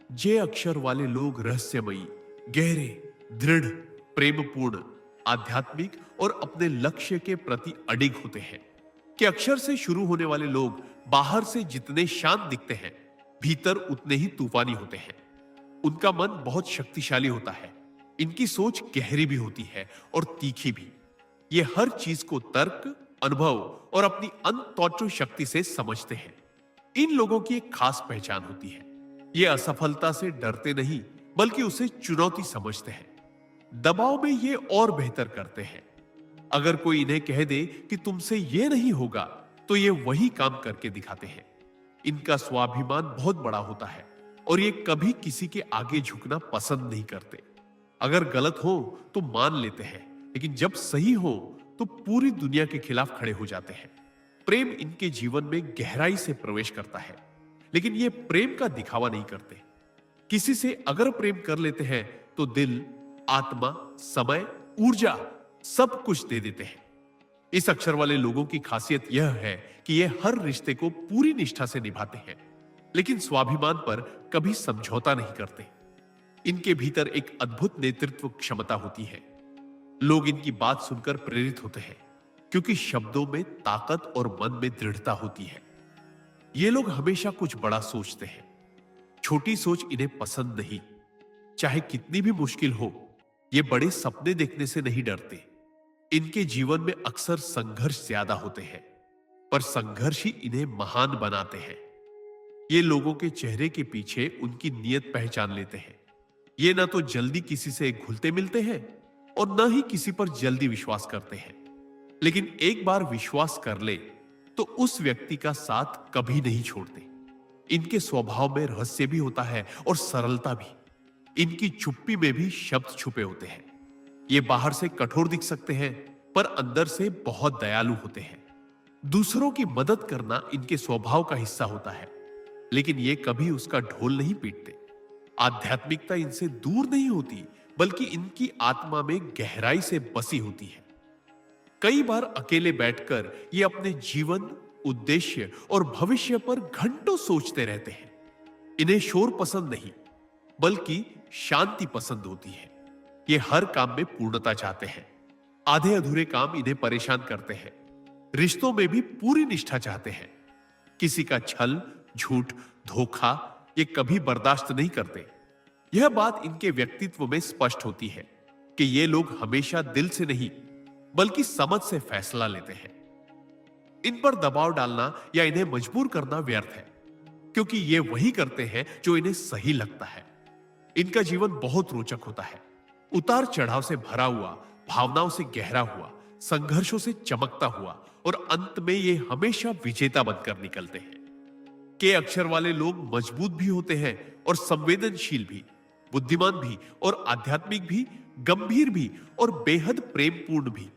जे अक्षर वाले लोग रहस्यमयी, गहरे, दृढ़, प्रेमपूर्ण, आध्यात्मिक और अपने लक्ष्य के प्रति अडिग होते हैं। कि अक्षर से शुरू होने वाले लोग बाहर से जितने शांत दिखते हैं, भीतर उतने ही तूफानी होते हैं। उनका मन बहुत शक्तिशाली होता है। इनकी सोच गहरी भी होती है और तीखी भी। ये हर चीज को तर्क, अनुभव और अपनी अनतोच्च शक्ति से समझते हैं। इन लोगों की एक खास पहचान होती है। ये असफलता से डरते नहीं, बल्कि उसे चुनौती समझते हैं। दबाव में ये और बेहतर करते हैं। अगर कोई इन्हें कह दे कि तुमसे ये नहीं होगा, तो ये वही काम करके दिखाते हैं। इनका स्वाभिमान बहुत बड़ा होता है और ये कभी किसी के आगे झुकना पसंद नहीं करते। अगर गलत हो तो मान लेते हैं, लेकिन जब सही हो तो पूरी दुनिया के खिलाफ खड़े हो जाते हैं। प्रेम इनके जीवन में गहराई से प्रवेश करता है, लेकिन ये प्रेम का दिखावा नहीं करते। किसी से अगर प्रेम कर लेते हैं तो दिल, आत्मा, समय, ऊर्जा सब कुछ दे देते हैं। इस अक्षर वाले लोगों की खासियत यह है कि ये हर रिश्ते को पूरी निष्ठा से निभाते हैं, लेकिन स्वाभिमान पर कभी समझौता नहीं करते। इनके भीतर एक अद्भुत नेतृत्व क्षमता होती है। लोग इनकी बात सुनकर प्रेरित होते हैं, क्योंकि शब्दों में ताकत और मन में दृढ़ता होती है। ये लोग हमेशा कुछ बड़ा सोचते हैं। छोटी सोच इन्हें पसंद नहीं। चाहे कितनी भी मुश्किल हो, ये बड़े सपने देखने से नहीं डरते। इनके जीवन में अक्सर संघर्ष ज्यादा होते हैं, पर संघर्ष ही इन्हें महान बनाते हैं। ये लोगों के चेहरे के पीछे उनकी नीयत पहचान लेते हैं। ये ना तो जल्दी किसी से घुलते मिलते हैं और न ही किसी पर जल्दी विश्वास करते हैं, लेकिन एक बार विश्वास कर ले तो उस व्यक्ति का साथ कभी नहीं छोड़ते। इनके स्वभाव में रहस्य भी होता है और सरलता भी। इनकी चुप्पी में भी शब्द छुपे होते हैं। ये बाहर से कठोर दिख सकते हैं, पर अंदर से बहुत दयालु होते हैं। दूसरों की मदद करना इनके स्वभाव का हिस्सा होता है, लेकिन ये कभी उसका ढोल नहीं पीटते। आध्यात्मिकता इनसे दूर नहीं होती, बल्कि इनकी आत्मा में गहराई से बसी होती है। कई बार अकेले बैठकर ये अपने जीवन, उद्देश्य और भविष्य पर घंटों सोचते रहते हैं। इन्हें शोर पसंद नहीं, बल्कि शांति पसंद होती है। ये हर काम में पूर्णता चाहते हैं। आधे अधूरे काम इन्हें परेशान करते हैं। रिश्तों में भी पूरी निष्ठा चाहते हैं। किसी का छल, झूठ, धोखा ये कभी बर्दाश्त नहीं करते। यह बात इनके व्यक्तित्व में स्पष्ट होती है कि ये लोग हमेशा दिल से नहीं, बल्कि समझ से फैसला लेते हैं। इन पर दबाव डालना या इन्हें मजबूर करना व्यर्थ है, क्योंकि ये वही करते हैं जो इन्हें सही लगता है। इनका जीवन बहुत रोचक होता है। उतार चढ़ाव से भरा हुआ, भावनाओं से गहरा हुआ, संघर्षों से चमकता हुआ, और अंत में ये हमेशा विजेता बनकर निकलते हैं। के अक्षर वाले लोग मजबूत भी होते हैं और संवेदनशील भी, बुद्धिमान भी और आध्यात्मिक भी, गंभीर भी और बेहद प्रेमपूर्ण भी।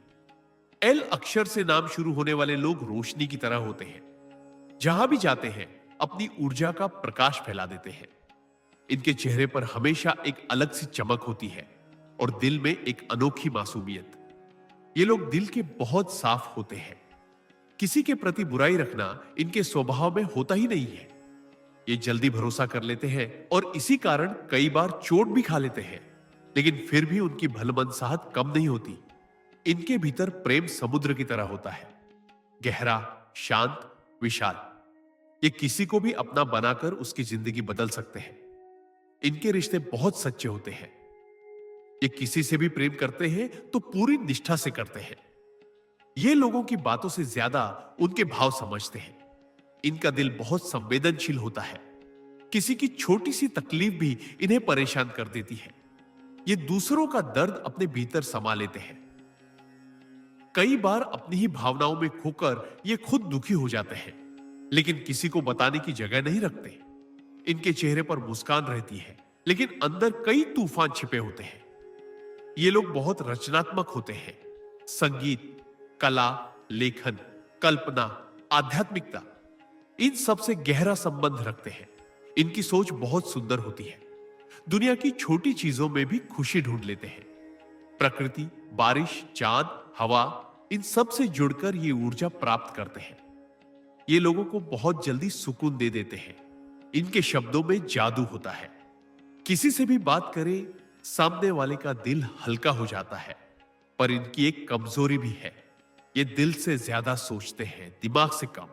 एल अक्षर से नाम शुरू होने वाले लोग रोशनी की तरह होते हैं। जहां भी जाते हैं अपनी ऊर्जा का प्रकाश फैला देते हैं। इनके चेहरे पर हमेशा एक अलग सी चमक होती है और दिल में एक अनोखी मासूमियत। ये लोग दिल के बहुत साफ होते हैं किसी के प्रति बुराई रखना इनके स्वभाव में होता ही नहीं है। ये जल्दी भरोसा कर लेते हैं और इसी कारण कई बार चोट भी खा लेते हैं, लेकिन फिर भी उनकी भलमनसाहट कम नहीं होती। इनके भीतर प्रेम समुद्र की तरह होता है, गहरा, शांत, विशाल। ये किसी को भी अपना बनाकर उसकी जिंदगी बदल सकते हैं। इनके रिश्ते बहुत सच्चे होते हैं। ये किसी से भी प्रेम करते हैं तो पूरी निष्ठा से करते हैं। ये लोगों की बातों से ज्यादा उनके भाव समझते हैं। इनका दिल बहुत संवेदनशील होता है। किसी की छोटी सी तकलीफ भी इन्हें परेशान कर देती है। ये दूसरों का दर्द अपने भीतर समा लेते हैं। कई बार अपनी ही भावनाओं में खोकर ये खुद दुखी हो जाते हैं, लेकिन किसी को बताने की जगह नहीं रखते। इनके चेहरे पर मुस्कान रहती है, लेकिन अंदर कई तूफान छिपे होते हैं। ये लोग बहुत रचनात्मक होते हैं। संगीत, कला, लेखन, कल्पना, आध्यात्मिकता, इन सब से गहरा संबंध रखते हैं। इनकी सोच बहुत सुंदर होती है। दुनिया की छोटी चीजों में भी खुशी ढूंढ लेते हैं। प्रकृति, बारिश, चांद, हवा, इन सब से जुड़कर ये ऊर्जा प्राप्त करते हैं। ये लोगों को बहुत जल्दी सुकून दे देते हैं। इनके शब्दों में जादू होता है। किसी से भी बात करें, सामने वाले का दिल हल्का हो जाता है। पर इनकी एक कमजोरी भी है। ये दिल से ज्यादा सोचते हैं, दिमाग से कम।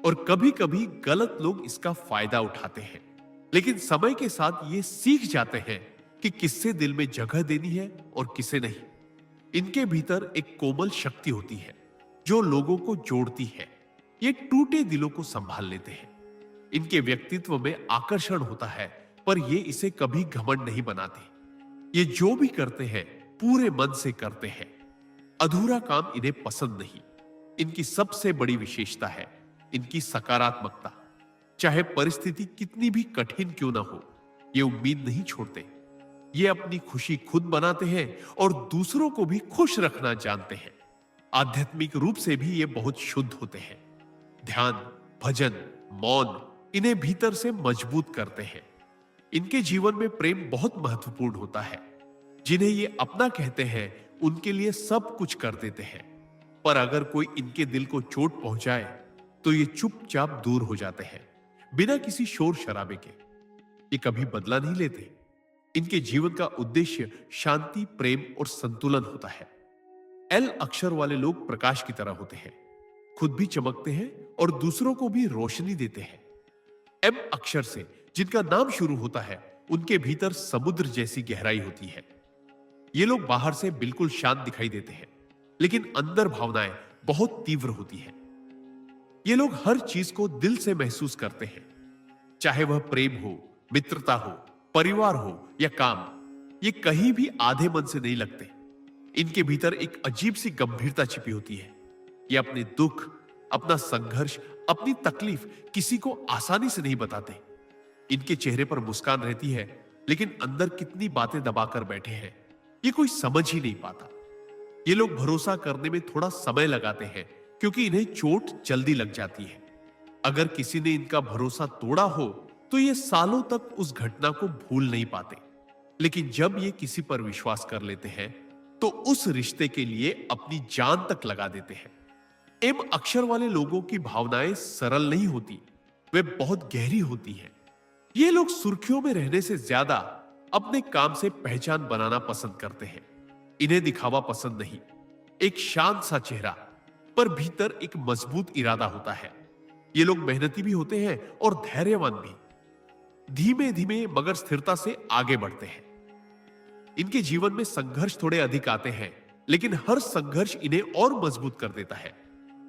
और कभी कभी गलत लोग इसका फायदा उठाते हैं, लेकिन समय के साथ ये सीख जाते हैं कि किससे दिल में जगह देनी है और किसे नहीं। इनके भीतर एक कोमल शक्ति होती है जो लोगों को जोड़ती है। ये टूटे दिलों को संभाल लेते हैं। इनके व्यक्तित्व में आकर्षण होता है, पर ये इसे कभी घमंड नहीं बनाते। ये जो भी करते हैं पूरे मन से करते हैं। अधूरा काम इन्हें पसंद नहीं। इनकी सबसे बड़ी विशेषता है इनकी सकारात्मकता। चाहे परिस्थिति कितनी भी कठिन क्यों ना हो, ये उम्मीद नहीं छोड़ते। ये अपनी खुशी खुद बनाते हैं और दूसरों को भी खुश रखना जानते हैं। आध्यात्मिक रूप से भी ये बहुत शुद्ध होते हैं। ध्यान, भजन, मौन इन्हें भीतर से मजबूत करते हैं। इनके जीवन में प्रेम बहुत महत्वपूर्ण होता है। जिन्हें ये अपना कहते हैं उनके लिए सब कुछ कर देते हैं। पर अगर कोई इनके दिल को चोट पहुंचाए तो ये चुपचाप दूर हो जाते हैं, बिना किसी शोर शराबे के। ये कभी बदला नहीं लेते। इनके जीवन का उद्देश्य शांति, प्रेम और संतुलन होता है। एल अक्षर वाले लोग प्रकाश की तरह होते हैं, खुद भी चमकते हैं और दूसरों को भी रोशनी देते हैं। एम अक्षर से जिनका नाम शुरू होता है, उनके भीतर समुद्र जैसी गहराई होती है। ये लोग बाहर से बिल्कुल शांत दिखाई देते हैं, लेकिन अंदर भावनाएं बहुत तीव्र होती हैं। ये लोग हर चीज को दिल से महसूस करते हैं, चाहे वह प्रेम हो, मित्रता हो, परिवार हो या काम। ये कहीं भी आधे मन से नहीं लगते। इनके भीतर एक अजीब सी गंभीरता छिपी होती है। ये अपने दुख, अपना संघर्ष, अपनी तकलीफ किसी को आसानी से नहीं बताते। इनके चेहरे पर मुस्कान रहती है, लेकिन अंदर कितनी बातें दबाकर बैठे हैं ये कोई समझ ही नहीं पाता। ये लोग भरोसा करने में थोड़ा समय लगाते हैं, क्योंकि इन्हें चोट जल्दी लग जाती है। अगर किसी ने इनका भरोसा तोड़ा हो तो ये सालों तक उस घटना को भूल नहीं पाते। लेकिन जब ये किसी पर विश्वास कर लेते हैं तो उस रिश्ते के लिए अपनी जान तक लगा देते हैं। एम अक्षर वाले लोगों की भावनाएं सरल नहीं होती, वे बहुत गहरी होती हैं। ये लोग सुर्खियों में रहने से ज्यादा अपने काम से पहचान बनाना पसंद करते हैं। इन्हें दिखावा पसंद नहीं। एक शांत सा चेहरा, पर भीतर एक मजबूत इरादा होता है। ये लोग मेहनती भी होते हैं और धैर्यवान भी। धीमे धीमे मगर स्थिरता से आगे बढ़ते हैं। इनके जीवन में संघर्ष थोड़े अधिक आते हैं, लेकिन हर संघर्ष इन्हें और मजबूत कर देता है।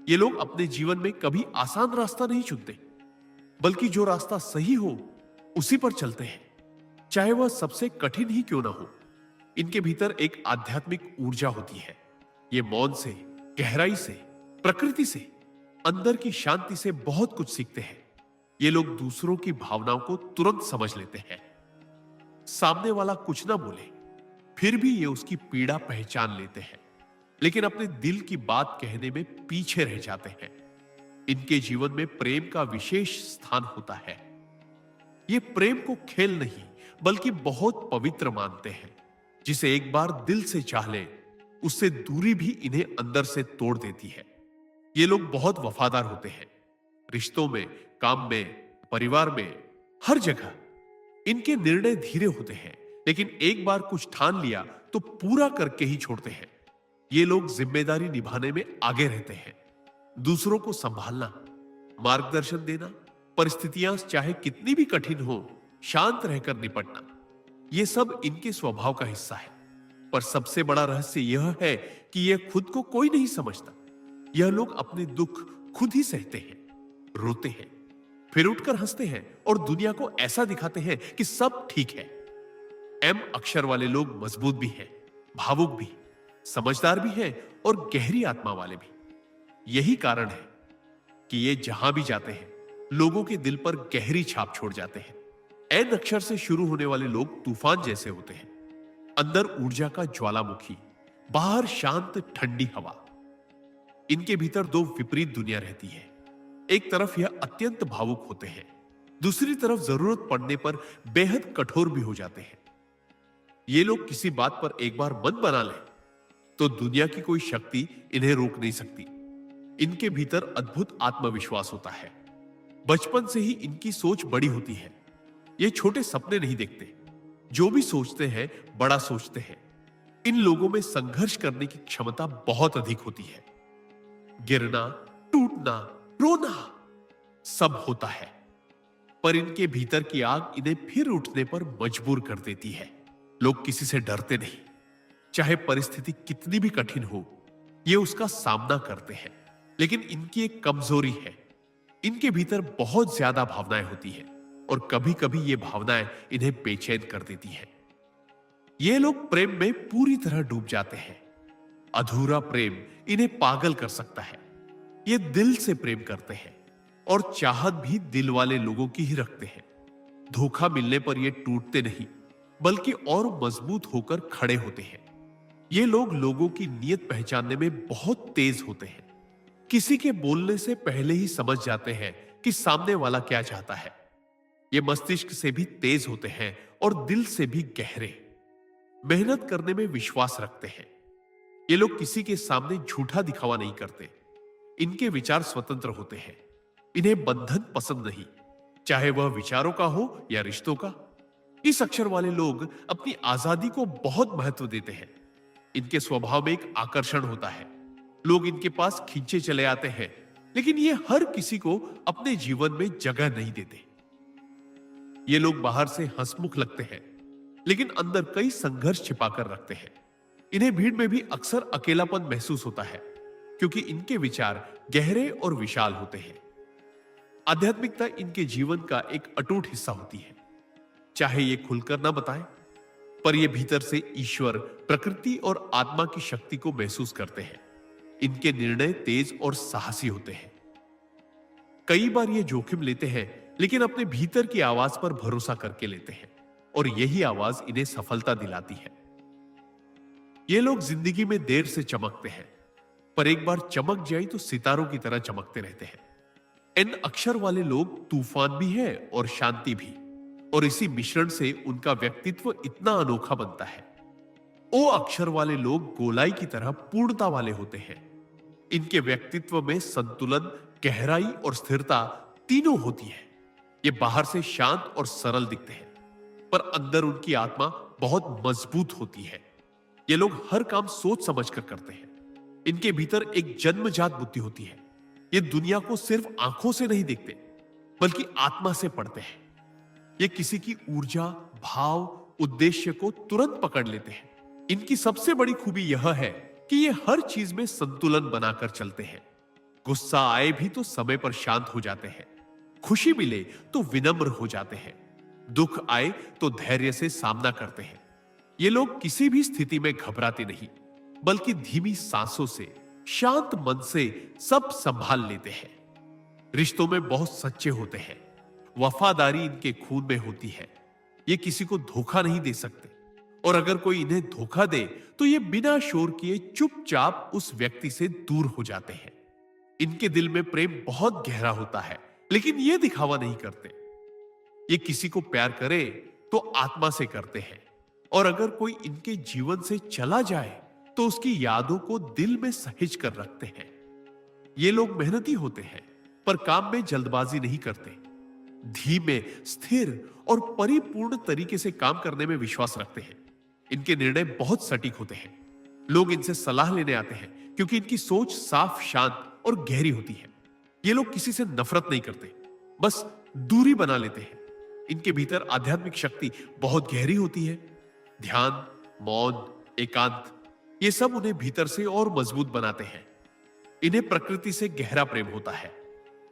ये लोग अपने जीवन में कभी आसान रास्ता नहीं चुनते, बल्कि जो रास्ता सही हो उसी पर चलते हैं, चाहे वह सबसे कठिन ही क्यों ना हो। इनके भीतर एक आध्यात्मिक ऊर्जा होती है। ये मौन से, गहराई से, प्रकृति से, अंदर की शांति से बहुत कुछ सीखते हैं। ये लोग दूसरों की भावनाओं को तुरंत समझ लेते हैं। सामने वाला कुछ ना बोले, फिर भी ये उसकी पीड़ा पहचान लेते हैं, लेकिन अपने दिल की बात कहने में पीछे रह जाते हैं। इनके जीवन में प्रेम का विशेष स्थान होता है। ये प्रेम को खेल नहीं, बल्कि बहुत पवित्र मानते हैं। जिसे एक बार दिल से चाह ले, उससे दूरी भी इन्हें अंदर से तोड़ देती है। ये लोग बहुत वफादार होते हैं, रिश्तों में, काम में, परिवार में, हर जगह। इनके निर्णय धीरे होते हैं, लेकिन एक बार कुछ ठान लिया तो पूरा करके ही छोड़ते हैं। ये लोग जिम्मेदारी निभाने में आगे रहते हैं। दूसरों को संभालना, मार्गदर्शन देना, परिस्थितियां चाहे कितनी भी कठिन हो, शांत रहकर निपटना, यह सब इनके स्वभाव का हिस्सा है। पर सबसे बड़ा रहस्य यह है कि यह खुद को कोई नहीं समझता। यह लोग अपने दुख खुद ही सहते हैं, रोते हैं, फिर उठकर हंसते हैं और दुनिया को ऐसा दिखाते हैं कि सब ठीक है। एम अक्षर वाले लोग मजबूत भी हैं, भावुक भी, समझदार भी हैं और गहरी आत्मा वाले भी। यही कारण है कि ये जहां भी जाते हैं, लोगों के दिल पर गहरी छाप छोड़ जाते हैं। एन अक्षर से शुरू होने वाले लोग तूफान जैसे होते हैं, अंदर ऊर्जा का ज्वालामुखी, बाहर शांत ठंडी हवा। इनके भीतर दो विपरीत दुनिया रहती है। एक तरफ यह अत्यंत भावुक होते हैं, दूसरी तरफ जरूरत पड़ने पर बेहद कठोर भी हो जाते हैं। ये लोग किसी बात पर एक बार मन बना लें तो दुनिया की कोई शक्ति इन्हें रोक नहीं सकती। इनके भीतर अद्भुत आत्मविश्वास होता है। बचपन से ही इनकी सोच बड़ी होती है। ये छोटे सपने नहीं देखते, जो भी सोचते हैं बड़ा सोचते हैं। इन लोगों में संघर्ष करने की क्षमता बहुत अधिक होती है। गिरना, टूटना, रोना सब होता है, पर इनके भीतर की आग इन्हें फिर उठने पर मजबूर कर देती है। लोग किसी से डरते नहीं, चाहे परिस्थिति कितनी भी कठिन हो, ये उसका सामना करते हैं। लेकिन इनकी एक कमजोरी है, इनके भीतर बहुत ज्यादा भावनाएं होती हैं और कभी कभी ये भावनाएं इन्हें बेचैन कर देती हैं। ये लोग प्रेम में पूरी तरह डूब जाते हैं। अधूरा प्रेम इन्हें पागल कर सकता है। ये दिल से प्रेम करते हैं और चाहत भी दिल वाले लोगों की ही रखते हैं। धोखा मिलने पर ये टूटते नहीं, बल्कि और मजबूत होकर खड़े होते हैं। ये लोग लोगों की नीयत पहचानने में बहुत तेज होते हैं। किसी के बोलने से पहले ही समझ जाते हैं कि सामने वाला क्या चाहता है। ये मस्तिष्क से भी तेज होते हैं और दिल से भी गहरे। मेहनत करने में विश्वास रखते हैं। ये लोग किसी के सामने झूठा दिखावा नहीं करते। इनके विचार स्वतंत्र होते हैं। इन्हें बंधन पसंद नहीं, चाहे वह विचारों का हो या रिश्तों का। इस अक्षर वाले लोग अपनी आजादी को बहुत महत्व देते हैं। इनके स्वभाव में एक आकर्षण होता है। लोग इनके पास खींचे चले आते हैं, लेकिन ये हर किसी को अपने जीवन में जगह नहीं देते। ये लोग बाहर से हंसमुख लगते हैं, लेकिन अंदर कई संघर्ष छिपाकर रखते हैं। इन्हें भीड़ में भी अक्सर अकेलापन महसूस होता है, क्योंकि इनके विचार गहरे और विशाल होते हैं। आध्यात्मिकता इनके जीवन का एक अटूट हिस्सा होती है। चाहे ये खुलकर ना बताएं, पर ये भीतर से ईश्वर, प्रकृति और आत्मा की शक्ति को महसूस करते हैं। इनके निर्णय तेज और साहसी होते हैं। कई बार ये जोखिम लेते हैं, लेकिन अपने भीतर की आवाज पर भरोसा करके लेते हैं और यही आवाज इन्हें सफलता दिलाती है। ये लोग जिंदगी में देर से चमकते हैं, पर एक बार चमक जाए तो सितारों की तरह चमकते रहते हैं। इन अक्षर वाले लोग तूफान भी है और शांति भी, और इसी मिश्रण से उनका व्यक्तित्व इतना अनोखा बनता है। ओ अक्षर वाले लोग गोलाई की तरह पूर्णता वाले होते हैं। इनके व्यक्तित्व में संतुलन, गहराई और स्थिरता तीनों होती है। ये बाहर से शांत और सरल दिखते हैं, पर अंदर उनकी आत्मा बहुत मजबूत होती है। ये लोग हर काम सोच समझकर करते हैं। इनके भीतर एक जन्मजात बुद्धि होती है। ये दुनिया को सिर्फ आंखों से नहीं देखते, बल्कि आत्मा से पढ़ते हैं। ये किसी की ऊर्जा, भाव, उद्देश्य को तुरंत पकड़ लेते हैं। इनकी सबसे बड़ी खूबी यह है कि ये हर चीज में संतुलन बनाकर चलते हैं। गुस्सा आए भी तो समय पर शांत हो जाते हैं, खुशी मिले तो विनम्र हो जाते हैं, दुख आए तो धैर्य से सामना करते हैं। ये लोग किसी भी स्थिति में घबराते नहीं, बल्कि धीमी सांसों से, शांत मन से सब संभाल लेते हैं। रिश्तों में बहुत सच्चे होते हैं। वफादारी इनके खून में होती है। ये किसी को धोखा नहीं दे सकते, और अगर कोई इन्हें धोखा दे तो ये बिना शोर किए चुपचाप उस व्यक्ति से दूर हो जाते हैं। इनके दिल में प्रेम बहुत गहरा होता है, लेकिन ये दिखावा नहीं करते। ये किसी को प्यार करे तो आत्मा से करते हैं, और अगर कोई इनके जीवन से चला जाए तो उसकी यादों को दिल में सहेज कर रखते हैं। ये लोग मेहनती होते हैं, पर काम में जल्दबाजी नहीं करते। धीमे, स्थिर और परिपूर्ण तरीके से काम करने में विश्वास रखते हैं। इनके निर्णय बहुत सटीक होते हैं। लोग इनसे सलाह लेने आते हैं क्योंकि इनकी सोच साफ, शांत और गहरी होती है। ये लोग किसी से नफरत नहीं करते, बस दूरी बना लेते हैं। इनके भीतर आध्यात्मिक शक्ति बहुत गहरी होती है। ध्यान, मौन, एकांत, ये सब उन्हें भीतर से और मजबूत बनाते हैं। इन्हें प्रकृति से गहरा प्रेम होता है।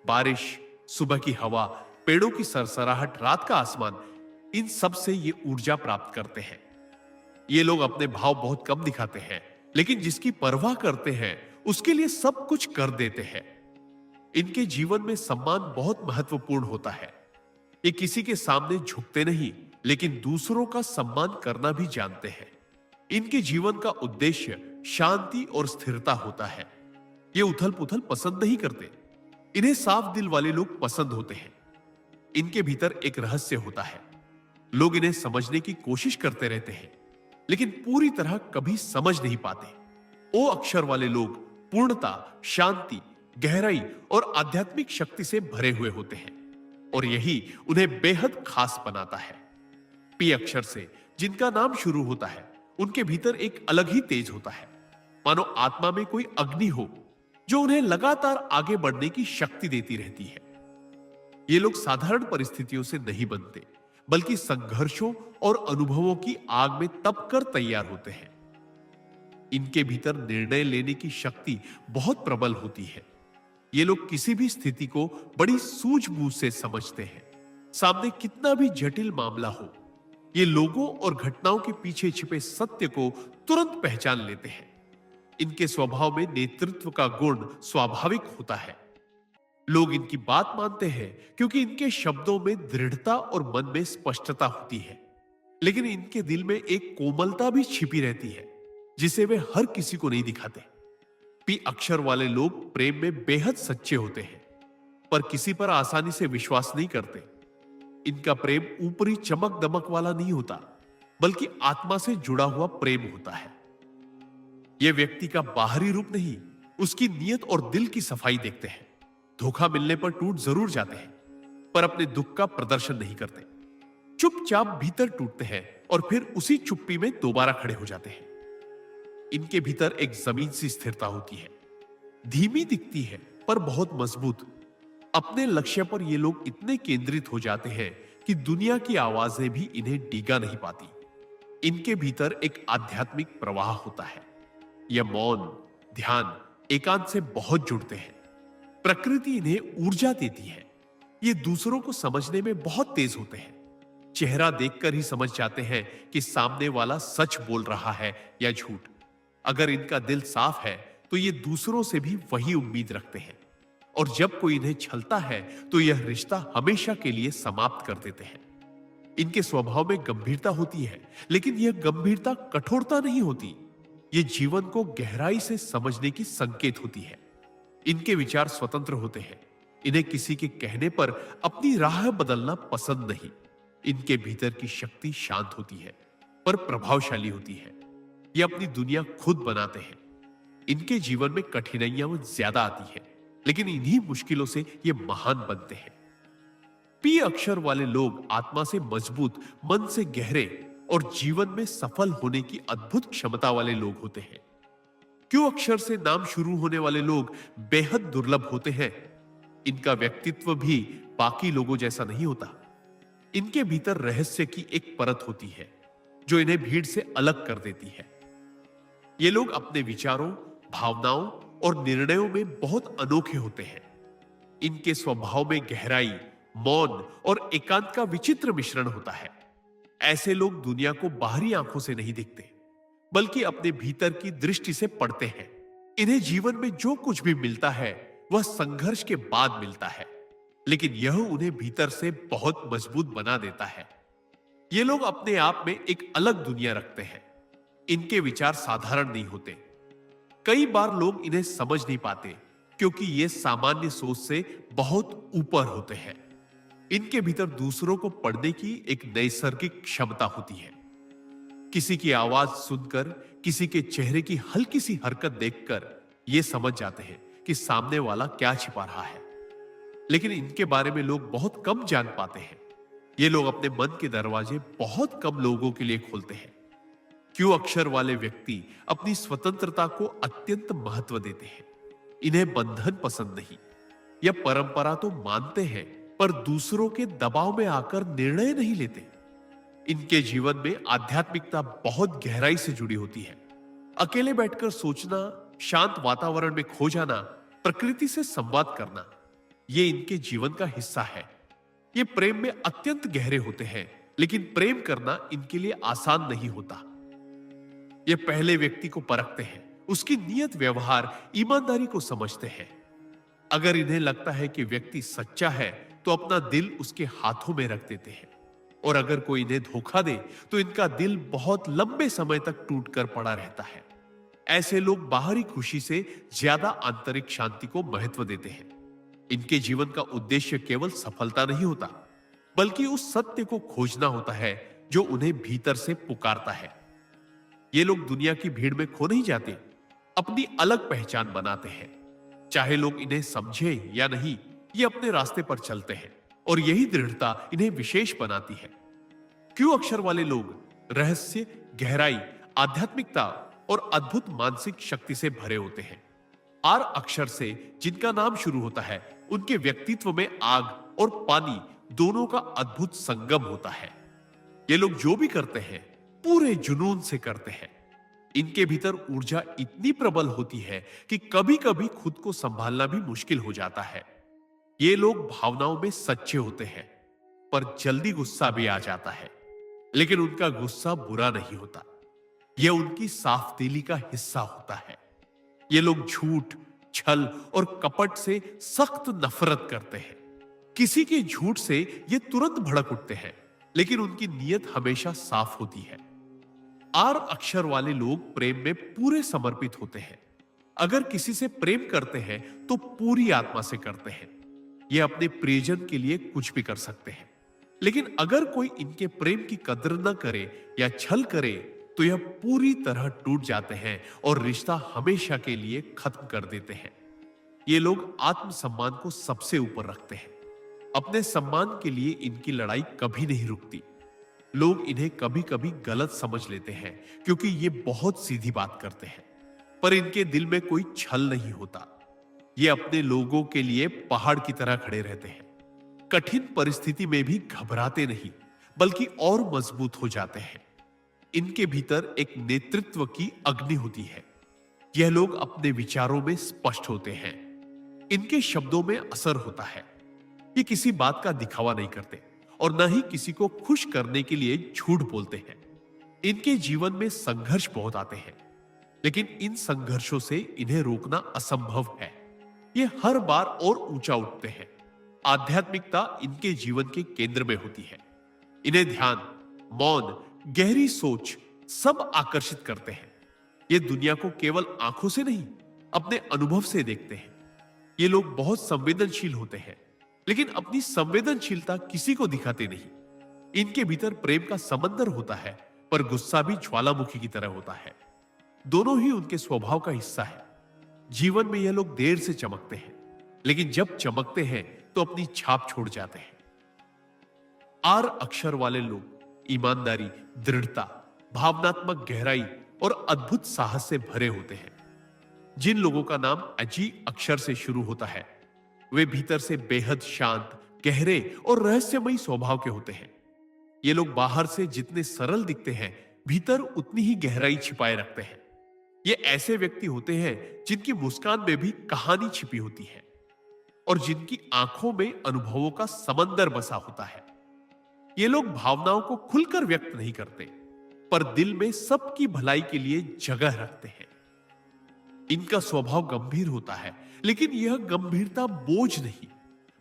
बारिश, सुबह की हवा, पेड़ों की सरसराहट, रात का आसमान, इन सब से ये ऊर्जा प्राप्त करते हैं। ये लोग अपने भाव बहुत कम दिखाते हैं, लेकिन जिसकी परवाह करते हैं उसके लिए सब कुछ कर देते हैं। इनके जीवन में सम्मान बहुत महत्वपूर्ण होता है। ये किसी के सामने झुकते नहीं, लेकिन दूसरों का सम्मान करना भी जानते हैं। इनके जीवन का उद्देश्य शांति और स्थिरता होता है। ये उथल पुथल पसंद नहीं करते। इन्हें साफ दिल वाले लोग पसंद होते हैं। इनके भीतर एक रहस्य होता है। लोग इन्हें समझने की कोशिश करते रहते हैं, लेकिन पूरी तरह कभी समझ नहीं पाते। ओ अक्षर वाले लोग पूर्णता, शांति, गहराई और आध्यात्मिक शक्ति से भरे हुए होते हैं, और यही उन्हें बेहद खास बनाता है। पी अक्षर से जिनका नाम शुरू होता है, उनके भीतर एक अलग ही तेज होता है, मानो आत्मा में कोई अग्नि हो जो उन्हें लगातार आगे बढ़ने की शक्ति देती रहती है। ये लोग साधारण परिस्थितियों से नहीं बनते, बल्कि संघर्षों और अनुभवों की आग में तप कर तैयार होते हैं। इनके भीतर निर्णय लेने की शक्ति बहुत प्रबल होती है। ये लोग किसी भी स्थिति को बड़ी सूझबूझ से समझते हैं। सामने कितना भी जटिल मामला हो, ये लोगों और घटनाओं के पीछे छिपे सत्य को तुरंत पहचान लेते हैं। इनके स्वभाव में नेतृत्व का गुण स्वाभाविक होता है। लोग इनकी बात मानते हैं क्योंकि इनके शब्दों में दृढ़ता और मन में स्पष्टता होती है। लेकिन इनके दिल में एक कोमलता भी छिपी रहती है, जिसे वे हर किसी को नहीं दिखाते। पी अक्षर वाले लोग प्रेम में बेहद सच्चे होते हैं, पर किसी पर आसानी से विश्वास नहीं करते। इनका प्रेम ऊपरी चमक दमक वाला नहीं होता, बल्कि आत्मा से जुड़ा हुआ प्रेम होता है। यह व्यक्ति का बाहरी रूप नहीं, उसकी नीयत और दिल की सफाई देखते हैं। धोखा मिलने पर टूट जरूर जाते हैं, पर अपने दुख का प्रदर्शन नहीं करते। चुपचाप भीतर टूटते हैं और फिर उसी चुप्पी में दोबारा खड़े हो जाते हैं। इनके भीतर एक जमीन सी स्थिरता होती है। धीमी दिखती है, पर बहुत मजबूत। अपने लक्ष्य पर ये लोग इतने केंद्रित हो जाते हैं कि दुनिया की आवाजें भी इन्हें डिगा नहीं पाती। इनके भीतर एक आध्यात्मिक प्रवाह होता है। यह मौन, ध्यान, एकांत से बहुत जुड़ते हैं। प्रकृति इन्हें ऊर्जा देती है। ये दूसरों को समझने में बहुत तेज होते हैं। चेहरा देखकर ही समझ जाते हैं कि सामने वाला सच बोल रहा है या झूठ। अगर इनका दिल साफ है तो ये दूसरों से भी वही उम्मीद रखते हैं, और जब कोई इन्हें छलता है तो यह रिश्ता हमेशा के लिए समाप्त कर देते हैं। इनके स्वभाव में गंभीरता होती है, लेकिन यह गंभीरता कठोरता नहीं होती। यह जीवन को गहराई से समझने की संकेत होती है। इनके विचार स्वतंत्र होते हैं। इन्हें किसी के कहने पर अपनी राह बदलना पसंद नहीं। इनके भीतर की शक्ति शांत होती है, पर प्रभावशाली होती है। ये अपनी दुनिया खुद बनाते हैं। इनके जीवन में कठिनाइयां ज्यादा आती हैं, लेकिन इन्हीं मुश्किलों से ये महान बनते हैं। पी अक्षर वाले लोग आत्मा से मजबूत, मन से गहरे और जीवन में सफल होने की अद्भुत क्षमता वाले लोग होते हैं। क्यों अक्षर से नाम शुरू होने वाले लोग बेहद दुर्लभ होते हैं। इनका व्यक्तित्व भी बाकी लोगों जैसा नहीं होता। इनके भीतर रहस्य की एक परत होती है जो इन्हें भीड़ से अलग कर देती है। ये लोग अपने विचारों, भावनाओं और निर्णयों में बहुत अनोखे होते हैं। इनके स्वभाव में गहराई, मौन और एकांत का विचित्र मिश्रण होता है। ऐसे लोग दुनिया को बाहरी आंखों से नहीं देखते, बल्कि अपने भीतर की दृष्टि से पढ़ते हैं। इन्हें जीवन में जो कुछ भी मिलता है वह संघर्ष के बाद मिलता है, लेकिन यह उन्हें भीतर से बहुत मजबूत बना देता है। ये लोग अपने आप में एक अलग दुनिया रखते हैं। इनके विचार साधारण नहीं होते। कई बार लोग इन्हें समझ नहीं पाते क्योंकि ये सामान्य सोच से बहुत ऊपर होते हैं। इनके भीतर दूसरों को पढ़ने की एक नैसर्गिक क्षमता होती है। किसी की आवाज सुनकर, किसी के चेहरे की हल्की सी हरकत देखकर ये समझ जाते हैं कि सामने वाला क्या छिपा रहा है, लेकिन इनके बारे में लोग बहुत कम जान पाते हैं। ये लोग अपने मन के दरवाजे बहुत कम लोगों के लिए खोलते हैं। क्यों अक्षर वाले व्यक्ति अपनी स्वतंत्रता को अत्यंत महत्व देते हैं। इन्हें बंधन पसंद नहीं। यह परंपरा तो मानते हैं, पर दूसरों के दबाव में आकर निर्णय नहीं लेते। इनके जीवन में आध्यात्मिकता बहुत गहराई से जुड़ी होती है। अकेले बैठकर सोचना, शांत वातावरण में खो जाना, प्रकृति से संवाद करना, ये इनके जीवन का हिस्सा है। ये प्रेम में अत्यंत गहरे होते हैं, लेकिन प्रेम करना इनके लिए आसान नहीं होता। ये पहले व्यक्ति को परखते हैं, उसकी नियत, व्यवहार, ईमानदारी को समझते हैं। अगर इन्हें लगता है कि व्यक्ति सच्चा है, तो अपना दिल उसके हाथों में रख देते हैं। और अगर कोई इन्हें धोखा दे, तो इनका दिल बहुत लंबे समय तक टूटकर पड़ा रहता है। ऐसे लोग बाहरी खुशी से ज्यादा आंतरिक शांति को महत्व देते हैं। इनके जीवन का उद्देश्य केवल सफलता नहीं होता, बल्कि उस सत्य को खोजना होता है जो उन्हें भीतर से पुकारता है। ये लोग दुनिया की भीड़ में खो नहीं जाते, अपनी अलग पहचान बनाते हैं। चाहे लोग इन्हें समझे या नहीं, ये अपने रास्ते पर चलते हैं, और यही दृढ़ता इन्हें विशेष बनाती है। क्यों अक्षर वाले लोग रहस्य, गहराई, आध्यात्मिकता और अद्भुत मानसिक शक्ति से भरे होते हैं। आर अक्षर से जिनका नाम शुरू होता है, उनके व्यक्तित्व में आग और पानी दोनों का अद्भुत संगम होता है। ये लोग जो भी करते हैं पूरे जुनून से करते हैं। इनके भीतर ऊर्जा इतनी प्रबल होती है कि कभी कभी खुद को संभालना भी मुश्किल हो जाता है। ये लोग भावनाओं में सच्चे होते हैं, पर जल्दी गुस्सा भी आ जाता है, लेकिन उनका गुस्सा बुरा नहीं होता। यह उनकी साफ दिली का हिस्सा होता है। ये लोग झूठ, छल और कपट से सख्त नफरत करते हैं। किसी के झूठ से ये तुरंत भड़क उठते हैं, लेकिन उनकी नीयत हमेशा साफ होती है। आर अक्षर वाले लोग प्रेम में पूरे समर्पित होते हैं। अगर किसी से प्रेम करते हैं तो पूरी आत्मा से करते हैं। ये अपने प्रियजन के लिए कुछ भी कर सकते हैं। लेकिन अगर कोई इनके प्रेम की कद्र न करे या छल करे, तो यह पूरी तरह टूट जाते हैं और रिश्ता हमेशा के लिए खत्म कर देते हैं। ये लोग आत्मसम्मान को सबसे ऊपर रखते हैं। अपने सम्मान के लिए इनकी लड़ाई कभी नहीं रुकती। लोग इन्हें कभी कभी गलत समझ लेते हैं, क्योंकि ये बहुत सीधी बात करते हैं, पर इनके दिल में कोई छल नहीं होता। ये अपने लोगों के लिए पहाड़ की तरह खड़े रहते हैं। कठिन परिस्थिति में भी घबराते नहीं, बल्कि और मजबूत हो जाते हैं। इनके भीतर एक नेतृत्व की अग्नि होती है। यह लोग अपने विचारों में स्पष्ट होते हैं। इनके शब्दों में असर होता है। ये किसी बात का दिखावा नहीं करते और न ही किसी को खुश करने के लिए झूठ बोलते हैं। इनके जीवन में संघर्ष बहुत आते हैं, लेकिन इन संघर्षों से इन्हें रोकना असंभव है। ये हर बार और ऊंचा उठते हैं। आध्यात्मिकता इनके जीवन के केंद्र में होती है। इन्हें ध्यान, मौन, गहरी सोच सब आकर्षित करते हैं। ये दुनिया को केवल आंखों से नहीं, अपने अनुभव से देखते हैं। ये लोग बहुत संवेदनशील होते हैं, लेकिन अपनी संवेदनशीलता किसी को दिखाते नहीं। इनके भीतर प्रेम का समंदर होता है, पर गुस्सा भी ज्वालामुखी की तरह होता है। दोनों ही उनके स्वभाव का हिस्सा है। जीवन में यह लोग देर से चमकते हैं, लेकिन जब चमकते हैं तो अपनी छाप छोड़ जाते हैं। आर अक्षर वाले लोग ईमानदारी, दृढ़ता, भावनात्मक गहराई और अद्भुत साहस से भरे होते हैं। जिन लोगों का नाम अजी अक्षर से शुरू होता है, वे भीतर से बेहद शांत, गहरे और रहस्यमयी स्वभाव के होते हैं। ये लोग बाहर से जितने सरल दिखते हैं, भीतर उतनी ही गहराई छिपाए रखते हैं। ये ऐसे व्यक्ति होते हैं जिनकी मुस्कान में भी कहानी छिपी होती है और जिनकी आंखों में अनुभवों का समंदर बसा होता है। ये लोग भावनाओं को खुलकर व्यक्त नहीं करते, पर दिल में सबकी भलाई के लिए जगह रखते हैं। इनका स्वभाव गंभीर होता है, लेकिन यह गंभीरता बोझ नहीं,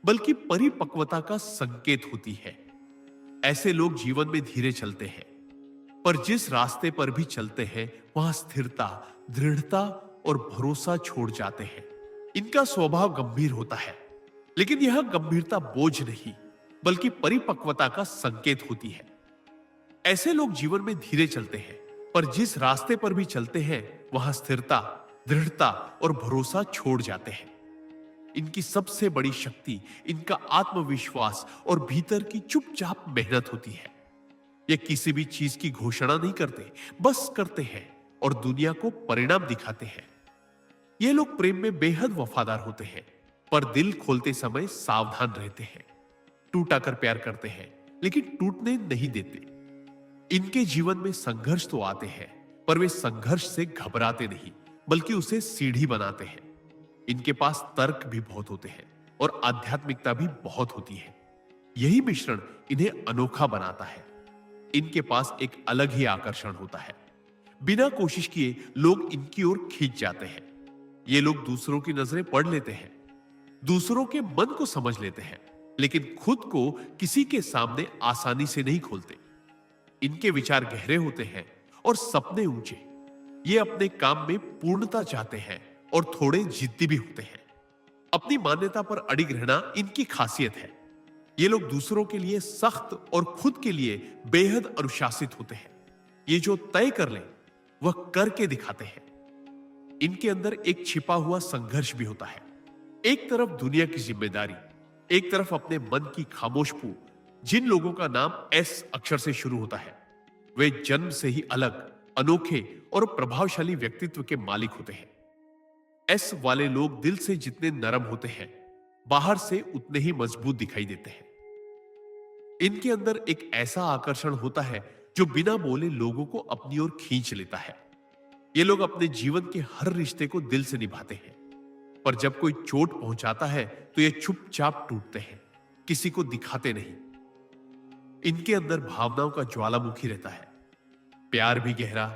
बल्कि परिपक्वता का संकेत होती है। ऐसे लोग जीवन में धीरे चलते हैं, पर जिस रास्ते पर भी चलते हैं, वहां स्थिरता, दृढ़ता और भरोसा छोड़ जाते हैं। इनका स्वभाव गंभीर होता है, लेकिन यह गंभीरता बोझ नहीं, बल्कि परिपक्वता का संकेत होती है। ऐसे लोग जीवन में धीरे चलते हैं, पर जिस रास्ते पर भी चलते हैं, वहां स्थिरता, दृढ़ता और भरोसा छोड़ जाते हैं। इनकी सबसे बड़ी शक्ति इनका आत्मविश्वास और भीतर की चुपचाप मेहनत होती है। ये किसी भी चीज की घोषणा नहीं करते, बस करते हैं और दुनिया को परिणाम दिखाते हैं। ये लोग प्रेम में बेहद वफादार होते हैं, पर दिल खोलते समय सावधान रहते हैं। टूटा कर प्यार करते हैं, लेकिन टूटने नहीं देते। इनके जीवन में संघर्ष तो आते हैं, पर वे संघर्ष से घबराते नहीं, बल्कि उसे सीढ़ी बनाते हैं। इनके पास तर्क भी बहुत होते हैं और आध्यात्मिकता भी बहुत होती है। यही मिश्रण इन्हें अनोखा बनाता है। इनके पास एक अलग ही आकर्षण होता है। बिना कोशिश किए लोग इनकी ओर खींच जाते हैं। ये लोग दूसरों की नजरें पढ़ लेते हैं, दूसरों के मन को समझ लेते हैं, लेकिन खुद को किसी के सामने आसानी से नहीं खोलते। इनके विचार गहरे होते हैं और सपने ऊंचे। ये अपने काम में पूर्णता चाहते हैं और थोड़े जिद्दी भी होते हैं। अपनी मान्यता पर अड़िग रहना इनकी खासियत है। ये लोग दूसरों के लिए सख्त और खुद के लिए बेहद अनुशासित होते हैं। ये जो तय कर लें वह करके दिखाते हैं। इनके अंदर एक छिपा हुआ संघर्ष भी होता है। एक तरफ दुनिया की जिम्मेदारी, एक तरफ अपने मन की खामोश पू। जिन लोगों का नाम एस अक्षर से शुरू होता है, वे जन्म से ही अलग, अनोखे और प्रभावशाली व्यक्तित्व के मालिक होते हैं। एस वाले लोग दिल से जितने नरम होते हैं, बाहर से उतने ही मजबूत दिखाई देते हैं। इनके अंदर एक ऐसा आकर्षण होता है जो बिना बोले लोगों को अपनी ओर खींच लेता है। ये लोग अपने जीवन के हर रिश्ते को दिल से निभाते हैं, पर जब कोई चोट पहुंचाता है तो ये चुपचाप टूटते हैं, किसी को दिखाते नहीं। इनके अंदर भावनाओं का ज्वालामुखी रहता है। प्यार भी गहरा,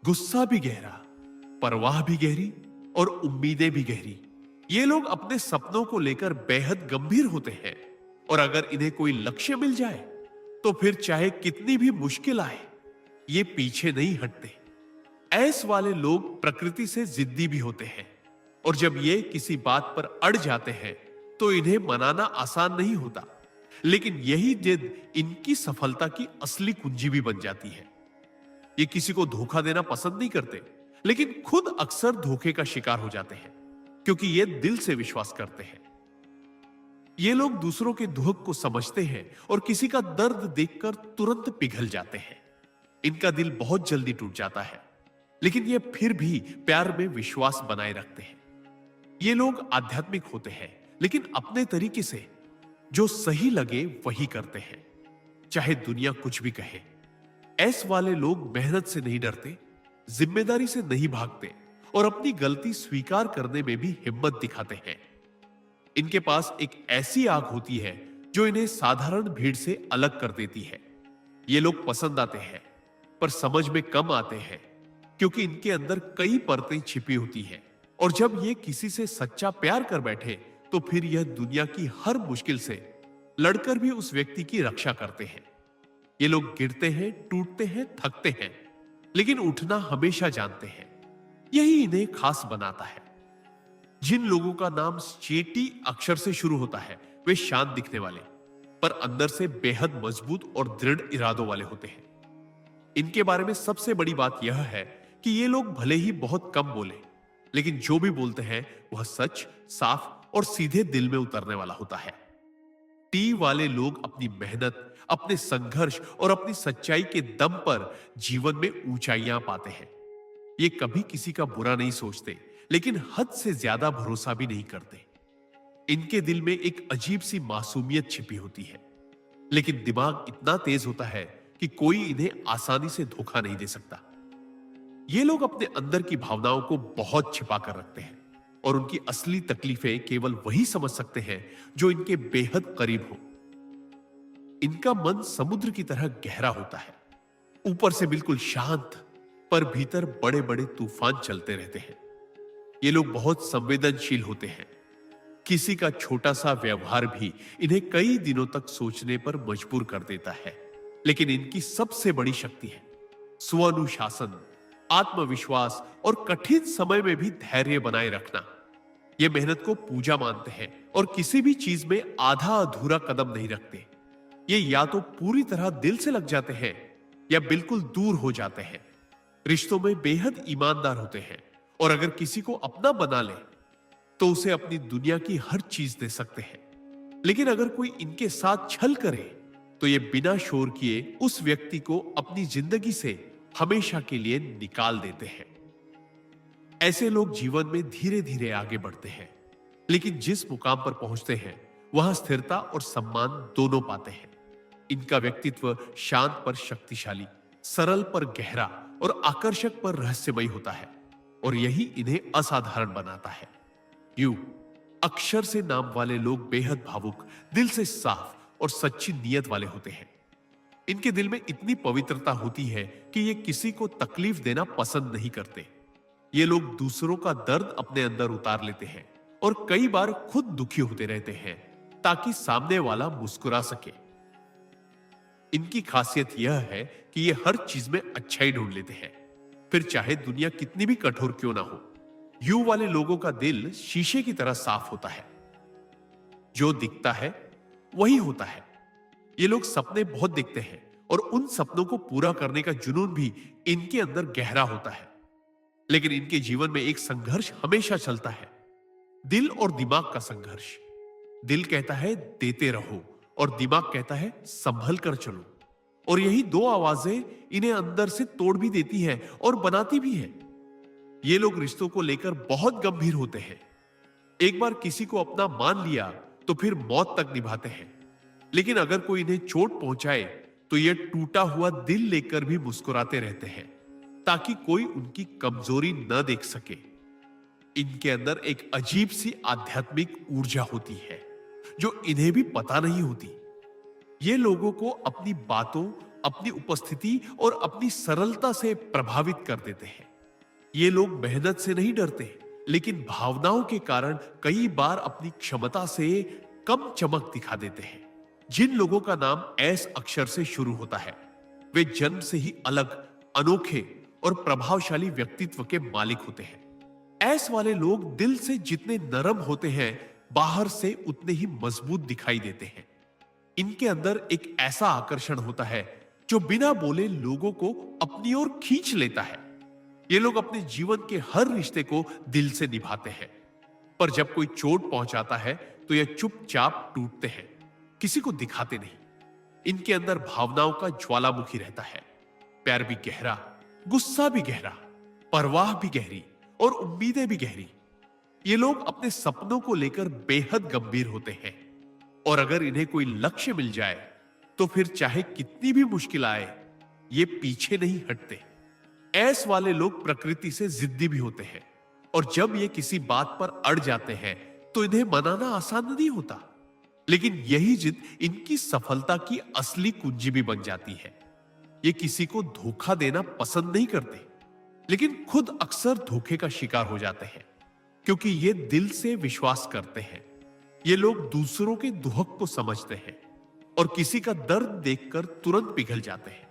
गुस्सा भी गहरा, परवाह भी गहरी और उम्मीदें भी गहरी। ये लोग अपने सपनों को लेकर बेहद गंभीर होते हैं और अगर इन्हें कोई लक्ष्य मिल जाए तो फिर चाहे कितनी भी मुश्किल आए, ये पीछे नहीं हटते। ऐस वाले लोग प्रकृति से जिद्दी भी होते हैं और जब ये किसी बात पर अड़ जाते हैं तो इन्हें मनाना आसान नहीं होता, लेकिन यही जिद इनकी सफलता की असली कुंजी भी बन जाती है। ये किसी को धोखा देना पसंद नहीं करते, लेकिन खुद अक्सर धोखे का शिकार हो जाते हैं क्योंकि ये दिल से विश्वास करते हैं। ये लोग दूसरों के दुख को समझते हैं और किसी का दर्द देखकर तुरंत पिघल जाते हैं। इनका दिल बहुत जल्दी टूट जाता है, लेकिन ये फिर भी प्यार में विश्वास बनाए रखते हैं। ये लोग आध्यात्मिक होते हैं, लेकिन अपने तरीके से जो सही लगे वही करते हैं, चाहे दुनिया कुछ भी कहे। ऐस वाले लोग मेहनत से नहीं डरते, जिम्मेदारी से नहीं भागते और अपनी गलती स्वीकार करने में भी हिम्मत दिखाते हैं। इनके पास एक ऐसी आग होती है जो इन्हें साधारण भीड़ से अलग कर देती है। ये लोग पसंद आते हैं, पर समझ में कम आते हैं क्योंकि इनके अंदर कई परतें छिपी होती हैं और जब ये किसी से सच्चा प्यार कर बैठे तो फिर यह दुनिया की हर मुश्किल से लड़कर भी उस व्यक्ति की रक्षा करते हैं। ये लोग गिरते हैं, टूटते हैं, थकते हैं, लेकिन उठना हमेशा जानते हैं। यही इन्हें खास बनाता है। जिन लोगों का नाम चेटी अक्षर से शुरू होता है, वे शांत दिखने वाले, पर अंदर से बेहद मजबूत और दृढ़ इरादों वाले होते हैं। इनके बारे में सबसे बड़ी बात यह है कि ये लोग भले ही बहुत कम बोले, लेकिन जो भी बोलते हैं वह सच, साफ और सीधे दिल में उतरने वाला होता है। टी वाले लोग अपनी मेहनत, अपने संघर्ष और अपनी सच्चाई के दम पर जीवन में ऊंचाइयां पाते हैं। ये कभी किसी का बुरा नहीं सोचते, लेकिन हद से ज्यादा भरोसा भी नहीं करते। इनके दिल में एक अजीब सी मासूमियत छिपी होती है, लेकिन दिमाग इतना तेज होता है कि कोई इन्हें आसानी से धोखा नहीं दे सकता। ये लोग अपने अंदर की भावनाओं को बहुत छिपा कर रखते हैं और उनकी असली तकलीफें केवल वही समझ सकते हैं जो इनके बेहद करीब हो। इनका मन समुद्र की तरह गहरा होता है, ऊपर से बिल्कुल शांत, पर भीतर बड़े बड़े तूफान चलते रहते हैं। ये लोग बहुत संवेदनशील होते हैं। किसी का छोटा सा व्यवहार भी इन्हें कई दिनों तक सोचने पर मजबूर कर देता है, लेकिन इनकी सबसे बड़ी शक्ति है स्वानुशासन, आत्मविश्वास और कठिन समय में भी धैर्य बनाए रखना। ये मेहनत को पूजा मानते हैं और किसी भी चीज में आधा अधूरा कदम नहीं रखते। ये या तो पूरी तरह दिल से लग जाते हैं या बिल्कुल दूर हो जाते हैं। रिश्तों में बेहद ईमानदार होते हैं और अगर किसी को अपना बना ले तो उसे अपनी दुनिया की हर चीज दे सकते हैं। लेकिन अगर कोई इनके साथ छल करे तो ये बिना शोर किए उस व्यक्ति को अपनी जिंदगी से हमेशा के लिए निकाल देते हैं। ऐसे लोग जीवन में धीरे धीरे आगे बढ़ते हैं, लेकिन जिस मुकाम पर पहुंचते हैं वहां स्थिरता और सम्मान दोनों पाते हैं। इनका व्यक्तित्व शांत पर शक्तिशाली, सरल पर गहरा और आकर्षक पर रहस्यमय होता है, और यही इन्हें असाधारण बनाता है। यू अक्षर से नाम वाले लोग बेहद भावुक, दिल से साफ और सच्ची नीयत वाले होते हैं। इनके दिल में इतनी पवित्रता होती है कि ये किसी को तकलीफ देना पसंद नहीं करते। ये लोग दूसरों का दर्द अपने अंदर उतार लेते हैं और कई बार खुद दुखी होते रहते हैं ताकि सामने वाला मुस्कुरा सके। इनकी खासियत यह है कि ये हर चीज में अच्छाई ढूंढ लेते हैं, फिर चाहे दुनिया कितनी भी कठोर क्यों ना हो। यू वाले लोगों का दिल शीशे की तरह साफ होता है, जो दिखता है वही होता है। ये लोग सपने बहुत देखते हैं और उन सपनों को पूरा करने का जुनून भी इनके अंदर गहरा होता है। लेकिन इनके जीवन में एक संघर्ष हमेशा चलता है, दिल और दिमाग का संघर्ष। दिल कहता है देते रहो और दिमाग कहता है संभल कर चलो, और यही दो आवाजें इन्हें अंदर से तोड़ भी देती हैं और बनाती भी हैं। ये लोग रिश्तों को लेकर बहुत गंभीर होते हैं। एक बार किसी को अपना मान लिया तो फिर मौत तक निभाते हैं। लेकिन अगर कोई इन्हें चोट पहुंचाए तो ये टूटा हुआ दिल लेकर भी मुस्कुराते रहते हैं ताकि कोई उनकी कमजोरी न देख सके। इनके अंदर एक अजीब सी आध्यात्मिक ऊर्जा होती है जो इन्हें भी पता नहीं होती। ये लोगों को अपनी बातों, अपनी उपस्थिति और अपनी सरलता से प्रभावित कर देते हैं। ये लोग मेहनत से नहीं डरते, लेकिन भावनाओं के कारण कई बार अपनी क्षमता से कम चमक दिखा देते हैं। जिन लोगों का नाम एस अक्षर से शुरू होता है वे जन्म से ही अलग, अनोखे और प्रभावशाली व्यक्तित्व के मालिक होते हैं। एस वाले लोग दिल से जितने नरम होते हैं, बाहर से उतने ही मजबूत दिखाई देते हैं। इनके अंदर एक ऐसा आकर्षण होता है जो बिना बोले लोगों को अपनी ओर खींच लेता है। ये लोग अपने जीवन के हर रिश्ते को दिल से निभाते हैं, पर जब कोई चोट पहुंचाता है तो ये चुपचाप टूटते हैं, किसी को दिखाते नहीं। इनके अंदर भावनाओं का ज्वालामुखी रहता है, प्यार भी गहरा, गुस्सा भी गहरा, परवाह भी गहरी और उम्मीदें भी गहरी। ये लोग अपने सपनों को लेकर बेहद गंभीर होते हैं, और अगर इन्हें कोई लक्ष्य मिल जाए तो फिर चाहे कितनी भी मुश्किल आए ये पीछे नहीं हटते। एस वाले लोग प्रकृति से जिद्दी भी होते हैं, और जब ये किसी बात पर अड़ जाते हैं तो इन्हें मनाना आसान नहीं होता। लेकिन यही जिद इनकी सफलता की असली कुंजी भी बन जाती है। ये किसी को धोखा देना पसंद नहीं करते, लेकिन खुद अक्सर धोखे का शिकार हो जाते हैं, क्योंकि ये दिल से विश्वास करते हैं। ये लोग दूसरों के दुहक को समझते हैं और किसी का दर्द देखकर तुरंत पिघल जाते हैं।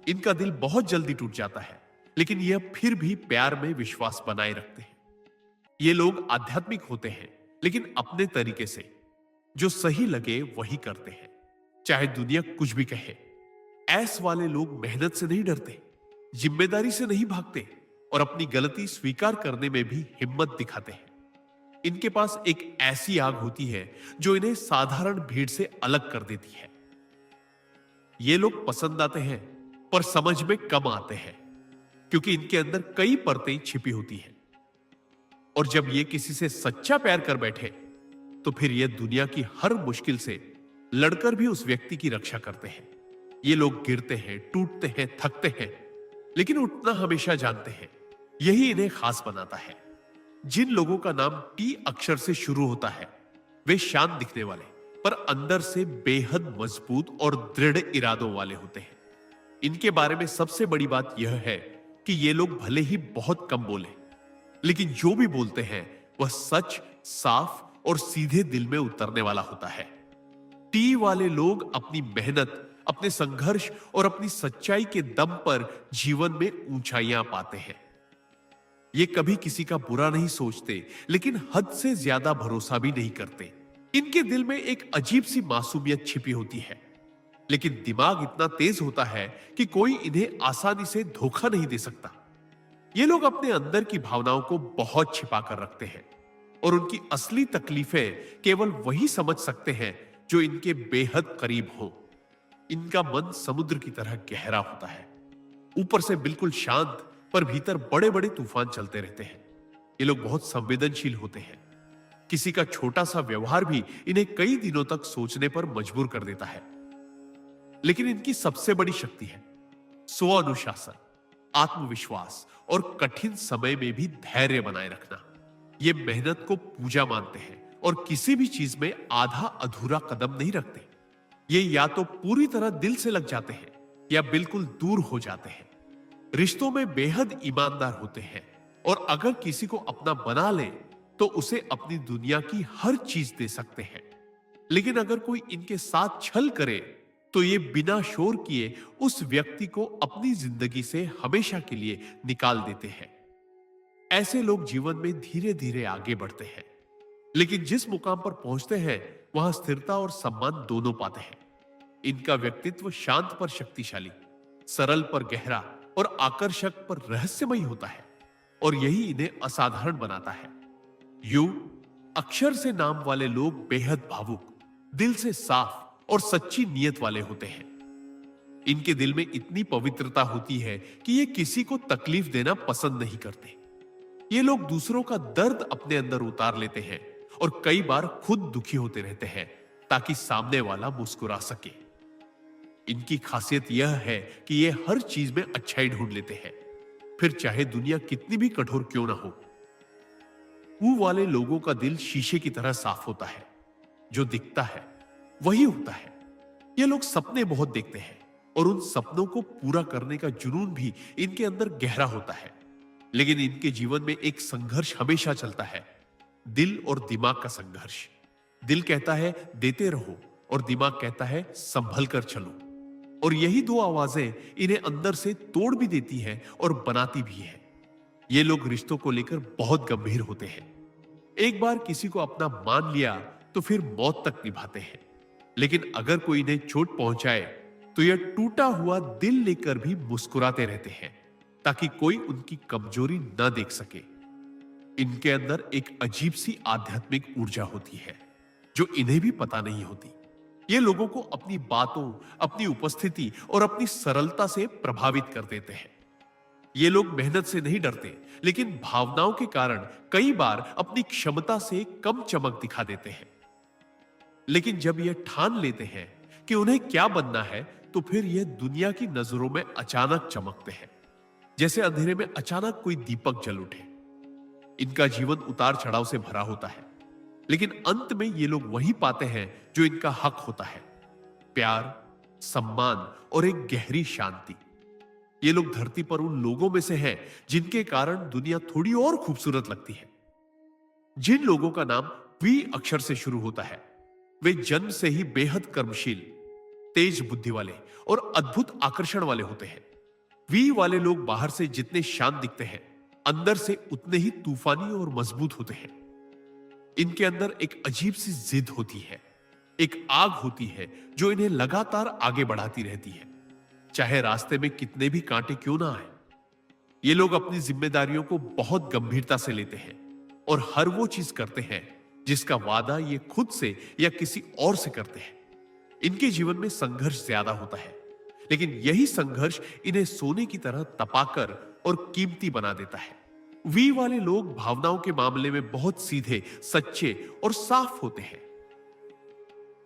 इनका दिल बहुत जल्दी टूट जाता है, लेकिन यह फिर भी प्यार में विश्वास बनाए रखते हैं। ये लोग आध्यात्मिक होते हैं, लेकिन अपने तरीके से, जो सही लगे वही करते हैं, चाहे दुनिया कुछ भी कहे। ऐस वाले लोग मेहनत से नहीं डरते, जिम्मेदारी से नहीं भागते और अपनी गलती स्वीकार करने में भी हिम्मत दिखाते हैं। इनके पास एक ऐसी आग होती है जो इन्हें साधारण भीड़ से अलग कर देती है। ये लोग पसंद आते हैं पर समझ में कम आते हैं, क्योंकि इनके अंदर कई परतें छिपी होती हैं। और जब ये किसी से सच्चा प्यार कर बैठे तो फिर ये दुनिया की हर मुश्किल से लड़कर भी उस व्यक्ति की रक्षा करते हैं। ये लोग गिरते हैं, टूटते हैं, थकते हैं, लेकिन उठना हमेशा जानते हैं। यही इन्हें खास बनाता है। जिन लोगों का नाम टी अक्षर से शुरू होता है वे शांत दिखने वाले पर अंदर से बेहद मजबूत और दृढ़ इरादों वाले होते हैं। इनके बारे में सबसे बड़ी बात यह है कि ये लोग भले ही बहुत कम बोले, लेकिन जो भी बोलते हैं वह सच, साफ और सीधे दिल में उतरने वाला होता है। टी वाले लोग अपनी मेहनत, अपने संघर्ष और अपनी सच्चाई के दम पर जीवन में ऊंचाइयां पाते हैं। ये कभी किसी का बुरा नहीं सोचते, लेकिन हद से ज्यादा भरोसा भी नहीं करते। इनके दिल में एक अजीब सी मासूमियत छिपी होती है, लेकिन दिमाग इतना तेज होता है कि कोई इन्हें आसानी से धोखा नहीं दे सकता। ये लोग अपने अंदर की भावनाओं को बहुत छिपा कर रखते हैं। और उनकी असली तकलीफें केवल वही समझ सकते हैं जो इनके बेहद करीब हो। इनका मन समुद्र की तरह गहरा होता है, ऊपर से बिल्कुल शांत, पर भीतर बड़े बड़े तूफान चलते रहते हैं। ये लोग बहुत संवेदनशील होते हैं। किसी का छोटा सा व्यवहार भी इन्हें कई दिनों तक सोचने पर मजबूर कर देता है। लेकिन इनकी सबसे बड़ी शक्ति है स्व अनुशासन, आत्मविश्वास और कठिन समय में भी धैर्य बनाए रखना। ये मेहनत को पूजा मानते हैं और किसी भी चीज में आधा अधूरा कदम नहीं रखते। ये या तो पूरी तरह दिल से लग जाते हैं या बिल्कुल दूर हो जाते हैं। रिश्तों में बेहद ईमानदार होते हैं और अगर किसी को अपना बना ले तो उसे अपनी दुनिया की हर चीज दे सकते हैं। लेकिन अगर कोई इनके साथ छल करे तो ये बिना शोर किए उस व्यक्ति को अपनी जिंदगी से हमेशा के लिए निकाल देते हैं। ऐसे लोग जीवन में धीरे धीरे आगे बढ़ते हैं, लेकिन जिस मुकाम पर पहुंचते हैं वहां स्थिरता और सम्मान दोनों पाते हैं। इनका व्यक्तित्व शांत पर शक्तिशाली, सरल पर गहरा और आकर्षक पर रहस्यमयी होता है, और यही इन्हें असाधारण बनाता है। यू अक्षर से नाम वाले लोग बेहद भावुक, दिल से साफ और सच्ची नीयत वाले होते हैं। इनके दिल में इतनी पवित्रता होती है कि ये किसी को तकलीफ देना पसंद नहीं करते। ये लोग दूसरों का दर्द अपने अंदर उतार लेते हैं और कई बार खुद दुखी होते रहते हैं ताकि सामने वाला मुस्कुरा सके। इनकी खासियत यह है कि ये हर चीज में अच्छाई ढूंढ लेते हैं, फिर चाहे दुनिया कितनी भी कठोर क्यों ना हो। वो वाले लोगों का दिल शीशे की तरह साफ होता है, जो दिखता है वही होता है। ये लोग सपने बहुत देखते हैं और उन सपनों को पूरा करने का जुनून भी इनके अंदर गहरा होता है। लेकिन इनके जीवन में एक संघर्ष हमेशा चलता है, दिल और दिमाग का संघर्ष। दिल कहता है देते रहो और दिमाग कहता है संभल कर चलो, और यही दो आवाजें इन्हें अंदर से तोड़ भी देती हैं और बनाती भी है। ये लोग रिश्तों को लेकर बहुत गंभीर होते हैं। एक बार किसी को अपना मान लिया तो फिर मौत तक निभाते हैं। लेकिन अगर कोई इन्हें चोट पहुंचाए तो यह टूटा हुआ दिल लेकर भी मुस्कुराते रहते हैं ताकि कोई उनकी कमजोरी न देख सके। इनके अंदर एक अजीब सी आध्यात्मिक ऊर्जा होती है जो इन्हें भी पता नहीं होती। ये लोगों को अपनी बातों, अपनी उपस्थिति और अपनी सरलता से प्रभावित कर देते हैं। ये लोग मेहनत से नहीं डरते, लेकिन भावनाओं के कारण कई बार अपनी क्षमता से कम चमक दिखा देते हैं। लेकिन जब ये ठान लेते हैं कि उन्हें क्या बनना है, तो फिर यह दुनिया की नजरों में अचानक चमकते हैं, जैसे अंधेरे में अचानक कोई दीपक जल उठे। इनका जीवन उतार चढ़ाव से भरा होता है, लेकिन अंत में ये लोग वही पाते हैं जो इनका हक होता है, प्यार, सम्मान और एक गहरी शांति। ये लोग धरती पर उन लोगों में से हैं जिनके कारण दुनिया थोड़ी और खूबसूरत लगती है। जिन लोगों का नाम वी अक्षर से शुरू होता है वे जन्म से ही बेहद कर्मशील, तेज बुद्धि वाले और अद्भुत आकर्षण वाले होते हैं। वी वाले लोग बाहर से जितने शांत दिखते हैं, अंदर से उतने ही तूफानी और मजबूत होते हैं। इनके अंदर एक अजीब सी जिद होती है, एक आग होती है जो इन्हें लगातार आगे बढ़ाती रहती है, चाहे रास्ते में कितने भी कांटे क्यों ना आए। ये लोग अपनी जिम्मेदारियों को बहुत गंभीरता से लेते हैं और हर वो चीज करते हैं जिसका वादा ये खुद से या किसी और से करते हैं। इनके जीवन में संघर्ष ज्यादा होता है, लेकिन यही संघर्ष इन्हें सोने की तरह तपाकर और कीमती बना देता है। वी वाले लोग भावनाओं के मामले में बहुत सीधे, सच्चे और साफ होते हैं।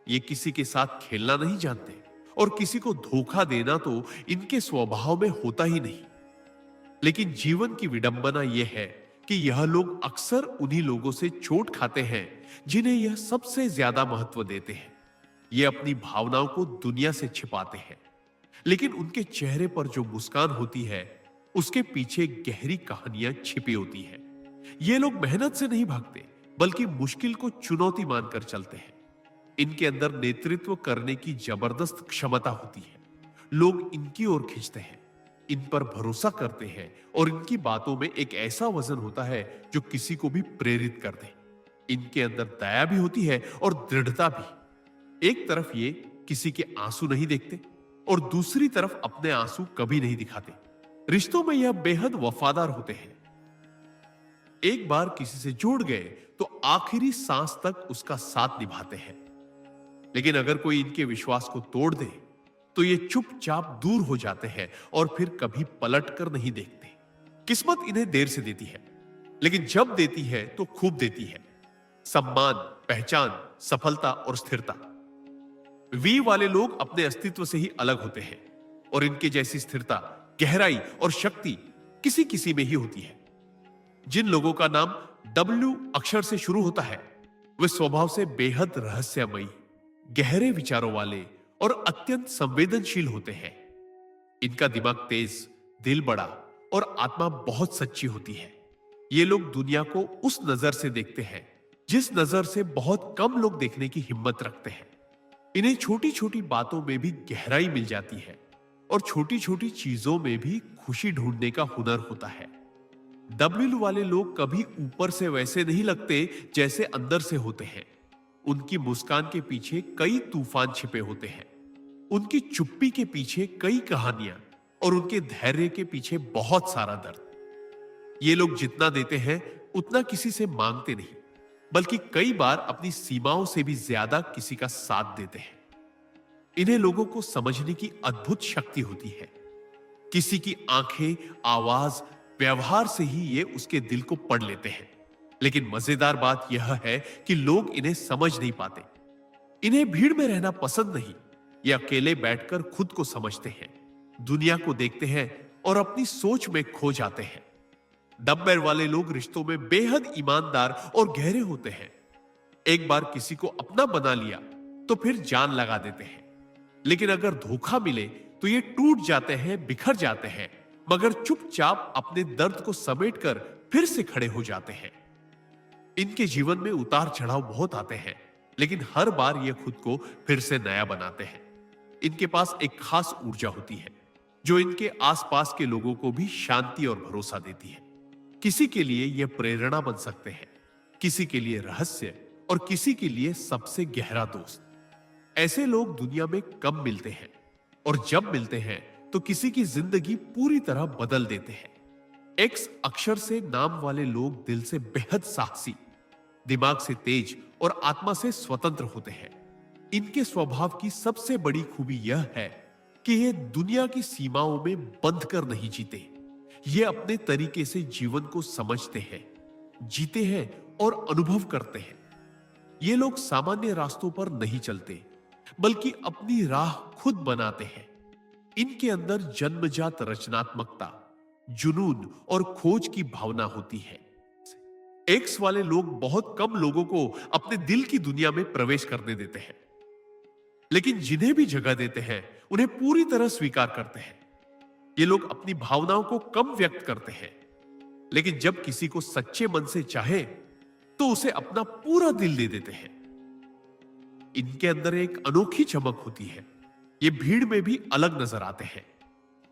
ये किसी के साथ खेलना नहीं जानते और किसी को धोखा देना तो इनके स्वभाव में होता ही नहीं। लेकिन जीवन की विडंबना यह है कि यह लोग अक्सर उन्हीं लोगों से चोट खाते हैं जिन्हें यह सबसे ज्यादा महत्व देते हैं। ये अपनी भावनाओं को दुनिया से छिपाते हैं, लेकिन उनके चेहरे पर जो मुस्कान होती है उसके पीछे गहरी कहानियां छिपी होती है। ये लोग मेहनत से नहीं भागते, बल्कि मुश्किल को चुनौती मानकर चलते हैं। इनके अंदर नेतृत्व करने की जबरदस्त क्षमता होती है। लोग इनकी ओर खींचते हैं, इन पर भरोसा करते हैं और इनकी बातों में एक ऐसा वजन होता है जो किसी को भी प्रेरित कर दे। इनके अंदर दया भी होती है और दृढ़ता भी। एक तरफ ये किसी के आंसू नहीं देखते और दूसरी तरफ अपने आंसू कभी नहीं दिखाते। रिश्तों में यह बेहद वफादार होते हैं। एक बार किसी से जुड़ गए तो आखिरी सांस तक उसका साथ निभाते हैं। लेकिन अगर कोई इनके विश्वास को तोड़ दे तो ये चुपचाप दूर हो जाते हैं और फिर कभी पलट कर नहीं देखते। किस्मत इन्हें देर से देती है, लेकिन जब देती है तो खूब देती है। सम्मान, पहचान, सफलता और स्थिरता। वी वाले लोग अपने अस्तित्व से ही अलग होते हैं और इनके जैसी स्थिरता, गहराई और शक्ति किसी किसी में ही होती है। जिन लोगों का नाम डब्ल्यू अक्षर से शुरू होता है वे स्वभाव से बेहद रहस्यमयी, गहरे विचारों वाले और अत्यंत संवेदनशील होते हैं। इनका दिमाग तेज, दिल बड़ा और आत्मा बहुत सच्ची होती है। ये लोग दुनिया को उस नजर से देखते हैं जिस नजर से बहुत कम लोग देखने की हिम्मत रखते हैं। इन्हें छोटी छोटी बातों में भी गहराई मिल जाती है और छोटी छोटी चीजों में भी खुशी ढूंढने का हुनर होता है। डब्ल्यू वाले लोग कभी ऊपर से वैसे नहीं लगते जैसे अंदर से होते हैं। उनकी मुस्कान के पीछे कई तूफान छिपे होते हैं। उनकी चुप्पी के पीछे कई कहानियां और उनके धैर्य के पीछे बहुत सारा दर्द। ये लोग जितना देते हैं उतना किसी से मांगते नहीं, बल्कि कई बार अपनी सीमाओं से भी ज्यादा किसी का साथ देते हैं। इन्हें लोगों को समझने की अद्भुत शक्ति होती है। किसी की आंखें, आवाज, व्यवहार से ही ये उसके दिल को पढ़ लेते हैं। लेकिन मजेदार बात यह है कि लोग इन्हें समझ नहीं पाते। इन्हें भीड़ में रहना पसंद नहीं। ये अकेले बैठकर खुद को समझते हैं, दुनिया को देखते हैं और अपनी सोच में खो जाते हैं। डब्बर वाले लोग रिश्तों में बेहद ईमानदार और गहरे होते हैं। एक बार किसी को अपना बना लिया तो फिर जान लगा देते हैं। लेकिन अगर धोखा मिले तो ये टूट जाते हैं, बिखर जाते हैं, मगर चुपचाप अपने दर्द को समेटकर फिर से खड़े हो जाते हैं। इनके जीवन में उतार चढ़ाव बहुत आते हैं, लेकिन हर बार ये खुद को फिर से नया बनाते हैं। इनके पास एक खास ऊर्जा होती है जो इनके आसपास के लोगों को भी शांति और भरोसा देती है। किसी के लिए यह प्रेरणा बन सकते हैं, किसी के लिए रहस्य और किसी के लिए सबसे गहरा दोस्त। ऐसे लोग दुनिया में कम मिलते हैं और जब मिलते हैं तो किसी की जिंदगी पूरी तरह बदल देते हैं। एक्स अक्षर से नाम वाले लोग दिल से बेहद साहसी, दिमाग से तेज और आत्मा से स्वतंत्र होते हैं। इनके स्वभाव की सबसे बड़ी खूबी यह है कि ये दुनिया की सीमाओं में बंध कर नहीं जीते। ये अपने तरीके से जीवन को समझते हैं, जीते हैं और अनुभव करते हैं। ये लोग सामान्य रास्तों पर नहीं चलते, बल्कि अपनी राह खुद बनाते हैं। इनके अंदर जन्मजात रचनात्मकता, जुनून और खोज की भावना होती है। एक्स वाले लोग बहुत कम लोगों को अपने दिल की दुनिया में प्रवेश करने देते हैं, लेकिन जिन्हें भी जगह देते हैं उन्हें पूरी तरह स्वीकार करते हैं। ये लोग अपनी भावनाओं को कम व्यक्त करते हैं, लेकिन जब किसी को सच्चे मन से चाहे तो उसे अपना पूरा दिल दे देते हैं। इनके अंदर एक अनोखी चमक होती है। ये भीड़ में भी अलग नजर आते हैं।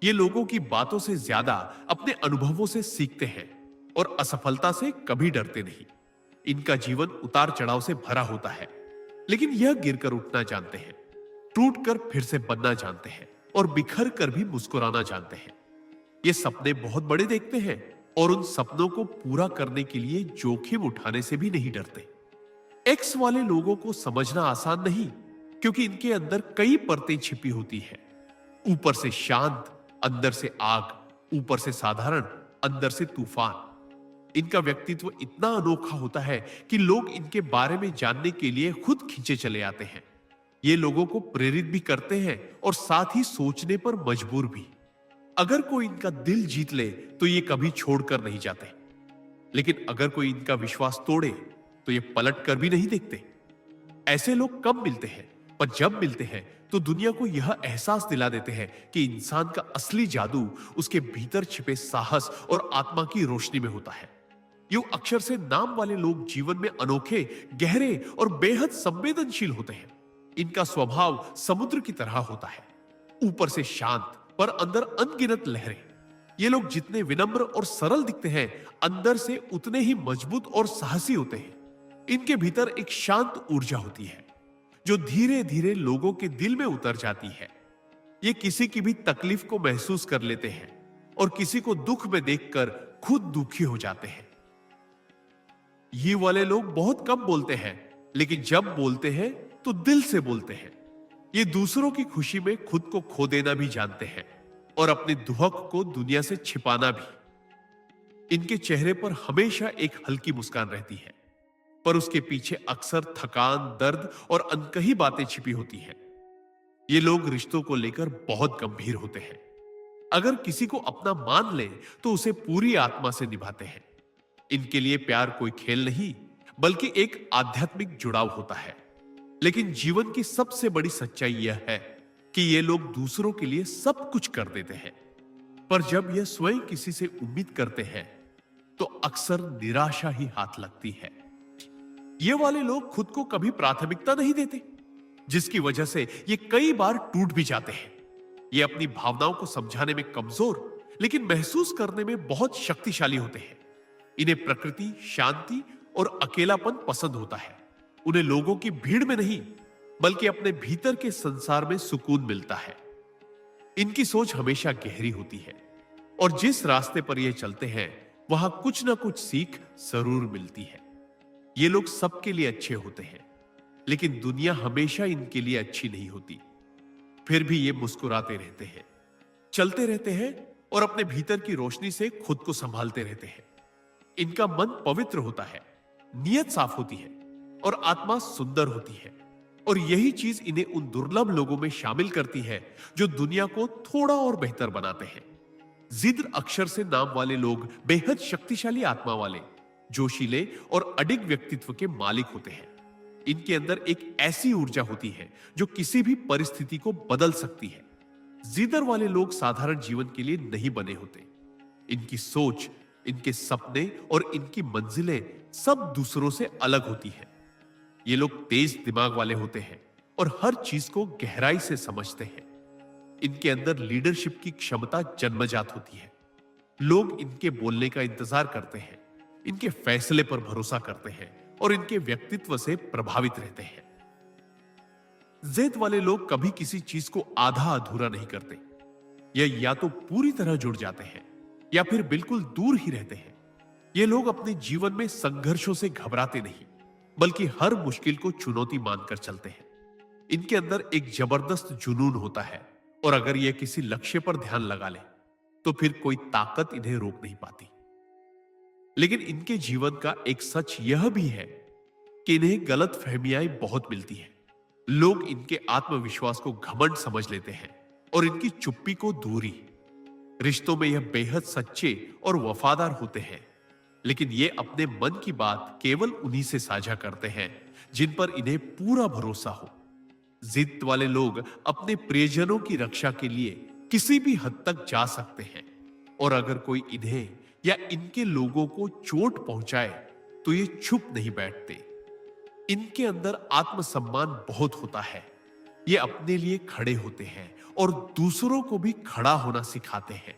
ये लोगों की बातों से ज्यादा अपने अनुभवों से सीखते हैं और असफलता से कभी डरते नहीं। इनका जीवन उतार चढ़ाव से भरा होता है, लेकिन यह गिरकर उठना जानते हैं, टूटकर फिर से बनना जानते हैं और बिखर कर भी मुस्कुराना जानते हैं। ये सपने बहुत बड़े देखते हैं और उन सपनों को पूरा करने के लिए जोखिम उठाने से भी नहीं डरते। एक्स वाले लोगों को समझना आसान नहीं, क्योंकि इनके अंदर कई परतें छिपी होती हैं। ऊपर से शांत, अंदर से आग, ऊपर से साधारण, अंदर से तूफान। इनका व्यक्तित्व इतना अनोखा होता है कि लोग इनके बारे में जानने के लिए खुद खींचे चले आते हैं। ये लोगों को प्रेरित भी करते हैं और साथ ही सोचने पर मजबूर भी। अगर कोई इनका दिल जीत ले तो ये कभी छोड़कर नहीं जाते, लेकिन अगर कोई इनका विश्वास तोड़े तो ये पलट कर भी नहीं देखते। ऐसे लोग कम मिलते हैं, पर जब मिलते हैं तो दुनिया को यह एहसास दिला देते हैं कि इंसान का असली जादू उसके भीतर छिपे साहस और आत्मा की रोशनी में होता है। यूं अक्षर से नाम वाले लोग जीवन में अनोखे, गहरे और बेहद संवेदनशील होते हैं। इनका स्वभाव समुद्र की तरह होता है, ऊपर से शांत पर अंदर अनगिनत लहरें। ये लोग जितने विनम्र और सरल दिखते हैं, अंदर से उतने ही मजबूत और साहसी होते हैं। इनके भीतर एक शांत ऊर्जा होती है जो धीरे धीरे लोगों के दिल में उतर जाती है। ये किसी की भी तकलीफ को महसूस कर लेते हैं और किसी को दुख में देखकर खुद दुखी हो जाते हैं। ये वाले लोग बहुत कम बोलते हैं, लेकिन जब बोलते हैं तो दिल से बोलते हैं। ये दूसरों की खुशी में खुद को खो देना भी जानते हैं और अपने दुहक को दुनिया से छिपाना भी। इनके चेहरे पर हमेशा एक हल्की मुस्कान रहती है, पर उसके पीछे अक्सर थकान, दर्द और अनकही बातें छिपी होती हैं। ये लोग रिश्तों को लेकर बहुत गंभीर होते हैं। अगर किसी को अपना मान ले तो उसे पूरी आत्मा से निभाते हैं। इनके लिए प्यार कोई खेल नहीं, बल्कि एक आध्यात्मिक जुड़ाव होता है। लेकिन जीवन की सबसे बड़ी सच्चाई यह है कि ये लोग दूसरों के लिए सब कुछ कर देते हैं, पर जब यह स्वयं किसी से उम्मीद करते हैं तो अक्सर निराशा ही हाथ लगती है। ये वाले लोग खुद को कभी प्राथमिकता नहीं देते, जिसकी वजह से ये कई बार टूट भी जाते हैं। ये अपनी भावनाओं को समझाने में कमजोर, लेकिन महसूस करने में बहुत शक्तिशाली होते हैं। इन्हें प्रकृति, शांति और अकेलापन पसंद होता है। उन्हें लोगों की भीड़ में नहीं, बल्कि अपने भीतर के संसार में सुकून मिलता है। इनकी सोच हमेशा गहरी होती है और जिस रास्ते पर ये चलते हैं वहां कुछ ना कुछ सीख जरूर मिलती है। ये लोग सबके लिए अच्छे होते हैं, लेकिन दुनिया हमेशा इनके लिए अच्छी नहीं होती। फिर भी ये मुस्कुराते रहते हैं, चलते रहते हैं और अपने भीतर की रोशनी से खुद को संभालते रहते हैं। इनका मन पवित्र होता है, नीयत साफ होती है और आत्मा सुंदर होती है। और यही चीज इन्हें उन दुर्लभ लोगों में शामिल करती है जो दुनिया को थोड़ा और बेहतर बनाते हैं। जिद्र अक्षर से नाम वाले लोग बेहद शक्तिशाली आत्मा वाले, जोशीले और अडिग व्यक्तित्व के मालिक होते हैं। इनके अंदर एक ऐसी ऊर्जा होती है जो किसी भी परिस्थिति को बदल सकती है। जिद्र वाले लोग साधारण जीवन के लिए नहीं बने होते। इनकी सोच, इनके सपने और इनकी मंजिलें सब दूसरों से अलग होती है। ये लोग तेज दिमाग वाले होते हैं और हर चीज को गहराई से समझते हैं। इनके अंदर लीडरशिप की क्षमता जन्मजात होती है। लोग इनके बोलने का इंतजार करते हैं, इनके फैसले पर भरोसा करते हैं और इनके व्यक्तित्व से प्रभावित रहते हैं। ज़ेद वाले लोग कभी किसी चीज को आधा अधूरा नहीं करते। यह या तो पूरी तरह जुड़ जाते हैं या फिर बिल्कुल दूर ही रहते हैं। ये लोग अपने जीवन में संघर्षों से घबराते नहीं, बल्कि हर मुश्किल को चुनौती मानकर चलते हैं। इनके अंदर एक जबरदस्त जुनून होता है और अगर ये किसी लक्ष्य पर ध्यान लगा ले तो फिर कोई ताकत इन्हें रोक नहीं पाती। लेकिन इनके जीवन का एक सच यह भी है कि इन्हें गलत फहमियां बहुत मिलती हैं। लोग इनके आत्मविश्वास को घमंड समझ लेते हैं और इनकी चुप्पी को दूरी। रिश्तों में यह बेहद सच्चे और वफादार होते हैं, लेकिन ये अपने मन की बात केवल उन्हीं से साझा करते हैं जिन पर इन्हें पूरा भरोसा हो। जिद वाले लोग अपने प्रियजनों की रक्षा के लिए किसी भी हद तक जा सकते हैं और अगर कोई इन्हें या इनके लोगों को चोट पहुंचाए तो ये चुप नहीं बैठते। इनके अंदर आत्मसम्मान बहुत होता है। ये अपने लिए खड़े होते हैं और दूसरों को भी खड़ा होना सिखाते हैं।